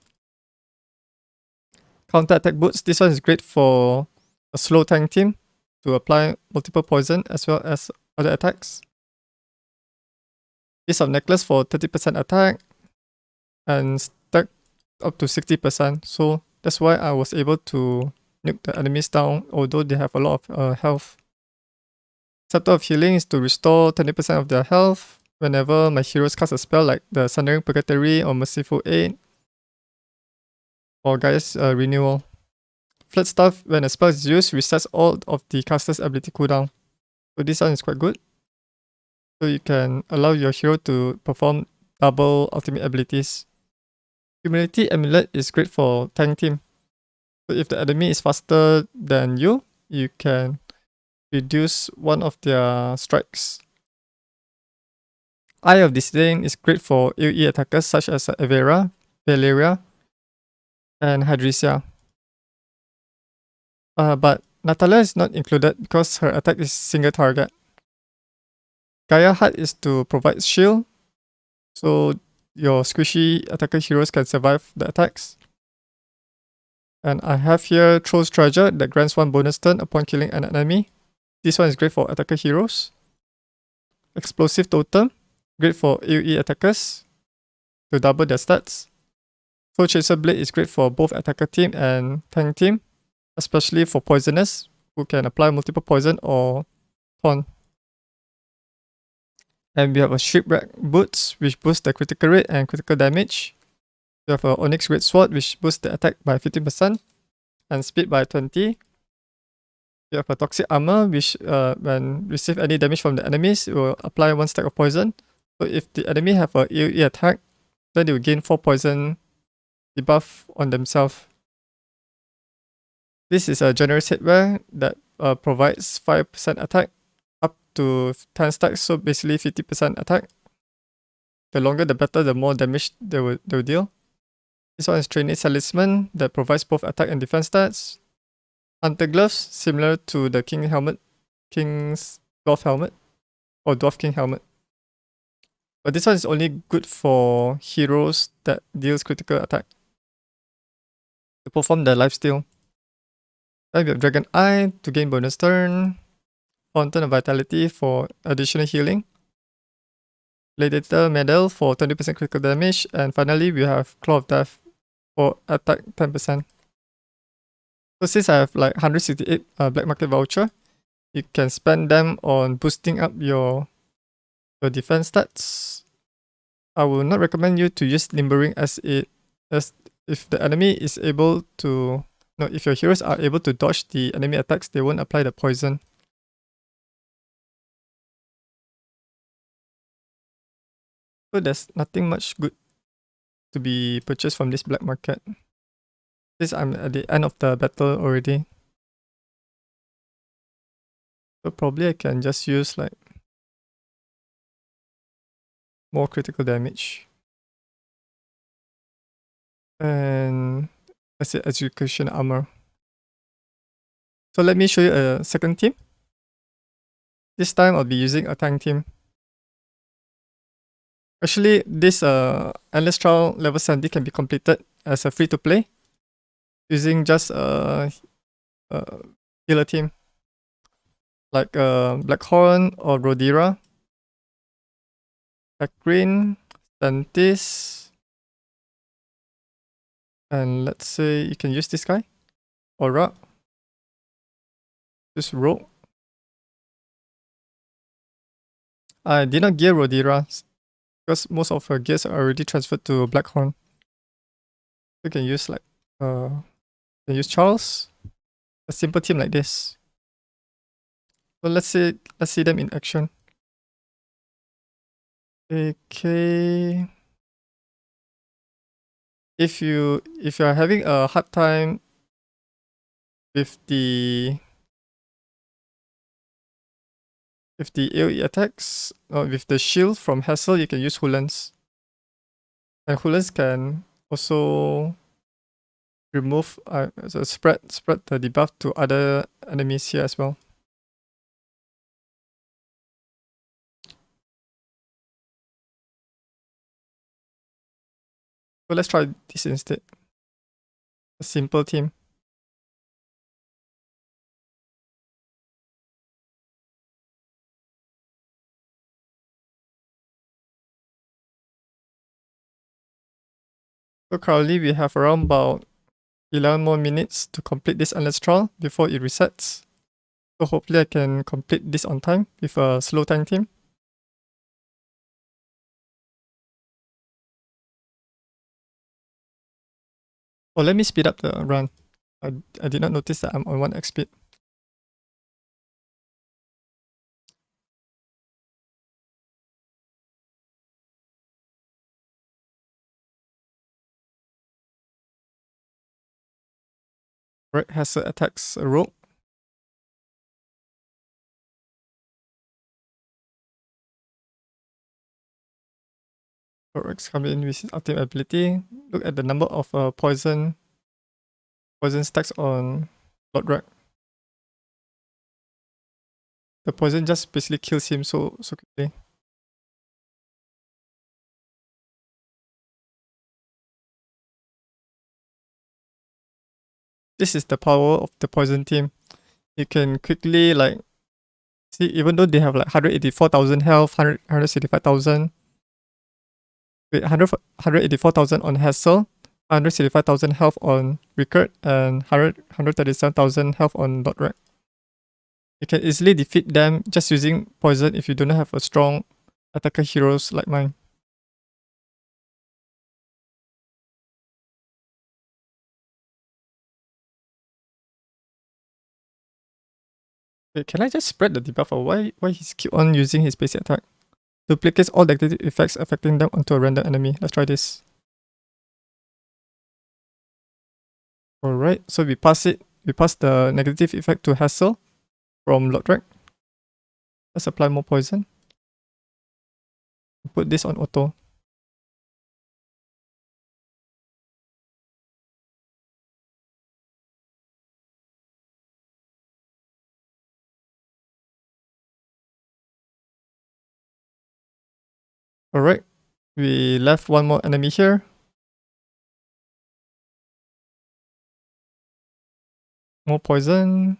Counter Attack Boots, this one is great for a slow tank team to apply multiple poison as well as other attacks. Piece of Necklace for 30% attack and stack up to 60%. So that's why I was able to nuke the enemies down, although they have a lot of health. Scepter of Healing is to restore 20% of their health whenever my heroes cast a spell like the Sundering Purgatory or Merciful Aid or Gaia's Renewal. Flood Staff, when a spell is used, resets all of the caster's ability cooldown. So this one is quite good. So you can allow your hero to perform double ultimate abilities. Humility Amulet is great for tank team. So if the enemy is faster than you, you can reduce one of their strikes. Eye of Disdain is great for AoE attackers such as Avera, Valeria, and Hydresia. But Natalia is not included because her attack is single target. Gaia Heart is to provide shield, so your squishy attacker heroes can survive the attacks. And I have here Troll's Treasure that grants 1 bonus turn upon killing an enemy. This one is great for attacker heroes. Explosive Totem, great for AoE attackers to double their stats. Soul Chaser Blade is great for both attacker team and tank team, especially for poisoners who can apply multiple poison or taunt. And we have a Shipwreck Boots, which boosts the critical rate and critical damage. We have a Onyx Great Sword, which boosts the attack by 15% and speed by 20. We have a Toxic Armor, which when receive any damage from the enemies, it will apply 1 stack of poison. So if the enemy have a AoE attack, then they will gain 4 poison debuff on themselves. This is a generous headwear that provides 5% attack up to 10 stacks, so basically 50% attack. The longer the better, the more damage they will deal. This one is Trainee Talisman that provides both attack and defense stats. Hunter Gloves, similar to the King's Dwarf Helmet or Dwarf King Helmet. But this one is only good for heroes that deals critical attack to perform the lifesteal. Then we have Dragon Eye to gain bonus turn. Fountain of Vitality for additional healing. Gladiator Medal for 20% critical damage. And finally, we have Claw of Death for attack 10%. So since I have like 168 black market voucher, you can spend them on boosting up your defense stats. I will not recommend you to use Limbering as if the enemy is able to... No, if your heroes are able to dodge the enemy attacks, they won't apply the poison. So there's nothing much good to be purchased from this black market. Since I'm at the end of the battle already. So probably I can just use like more critical damage. And I said Education Armor. So let me show you a second team. This time I'll be using a tank team. Actually, this Endless Trial level 70 can be completed as a free-to-play using just a healer team like Blackhorn or Rodira, Green, Stantis, and let's say you can use this guy, Aura, just Rogue. I did not gear Rodira because most of her gears are already transferred to Blackhorn. You can use like can use Charles, a simple team like this. So let's see them in action. Okay. If you are having a hard time with the AoE attacks or with the shield from Hassel, you can use Hulans. And Hulans can also remove so spread the debuff to other enemies here as well. So let's try this instead. A simple team. So currently we have around about 11 more minutes to complete this endless trial before it resets. So hopefully I can complete this on time with a slow tank team. Oh, let me speed up the run. I did not notice that I'm on 1x speed. Right, has attacks a rogue. Rex come in with his ultimate ability. Look at the number of poison stacks on Lord Rack. The poison just basically kills him so quickly. This is the power of the poison team. You can quickly like see, even though they have like 184,000 health, 165,000. Wait, 184,000 on Hassel, 165,000 health on Rickard, and 137,000 health on Lord Rack. You can easily defeat them just using poison if you do not have a strong attacker heroes like mine. Wait, can I just spread the debuff or why he's keep on using his basic attack? Duplicates all negative effects affecting them onto a random enemy. Let's try this. Alright, so we pass the negative effect to Hassel from Lodrak. Let's apply more poison. Put this on auto. Alright, we left one more enemy here. More poison.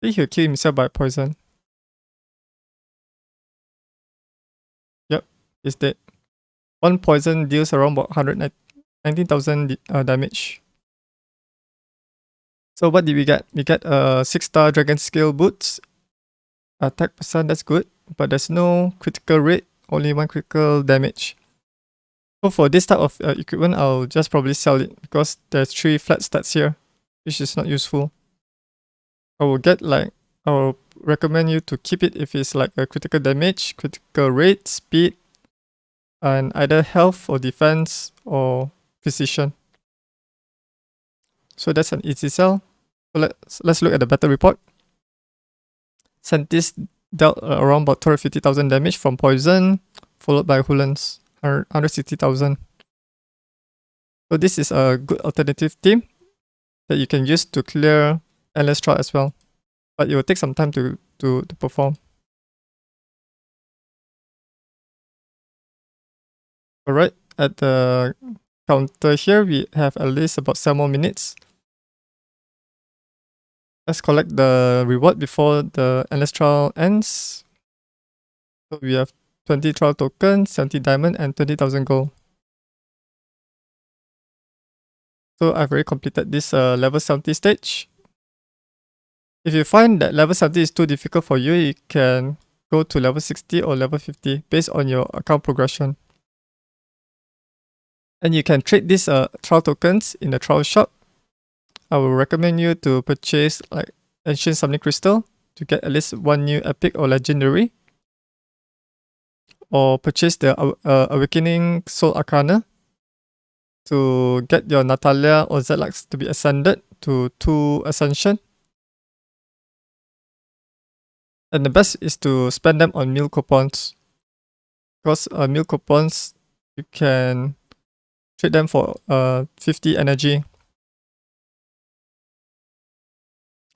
I think he'll kill himself by poison. Yep, he's dead. One poison deals around about 119,000 damage. So what did we get? We get a 6-star dragon scale boots. Attack percent, that's good. But there's no critical rate, only 1 critical damage. So for this type of equipment, I'll just probably sell it because there's 3 flat stats here, which is not useful. I'll recommend you to keep it if it's like a critical damage, critical rate, speed, and either health or defense or precision. So that's an easy sell. So let's look at the battle report. Sentis dealt around about 250,000 damage from poison, followed by Hulans, 160,000. So this is a good alternative team that you can use to clear endless trial as well. But it will take some time to perform. Alright, at the counter here, we have at least about 7 more minutes. Let's collect the reward before the endless trial ends. So we have 20 trial tokens, 70 diamond, and 20,000 gold. So I've already completed this level 70 stage. If you find that level 70 is too difficult for you, you can go to level 60 or level 50 based on your account progression. And you can trade these trial tokens in the trial shop. I will recommend you to purchase like Ancient Summoning Crystal to get at least 1 new epic or legendary. Or purchase the Awakening Soul Arcana to get your Natalia or Zedlax to be ascended to 2 Ascension. And the best is to spend them on meal coupons. Because meal coupons, you can trade them for 50 energy.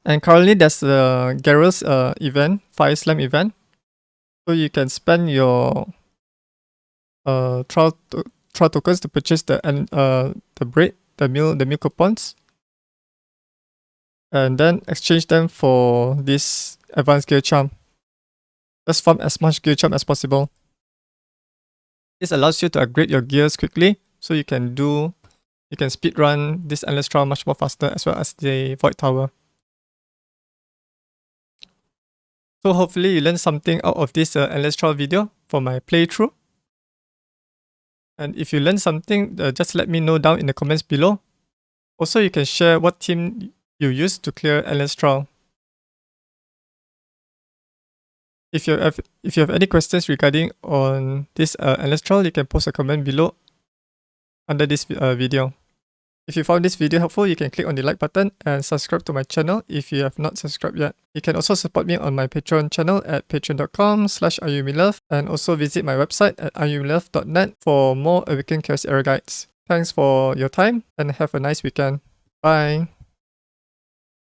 And currently there's the Garrell's event, Fire Slam event. So you can spend your trial tokens to purchase the bread, the meal coupons. And then exchange them for this advanced gear charm. Just farm as much gear charm as possible. This allows you to upgrade your gears quickly, so you can do you can speedrun this endless trial much more faster, as well as the Void Tower. So hopefully you learned something out of this endless trial video for my playthrough. And if you learned something, just let me know down in the comments below. Also, you can share what team you used to clear endless trial. If you have any questions regarding on this endless trial, you can post a comment below under this video. If you found this video helpful, you can click on the like button and subscribe to my channel if you have not subscribed yet. You can also support me on my Patreon channel at patreon.com/Ayumilove, and also visit my website at ayumilove.net for more Awaken Chaos Era guides. Thanks for your time and have a nice weekend. Bye.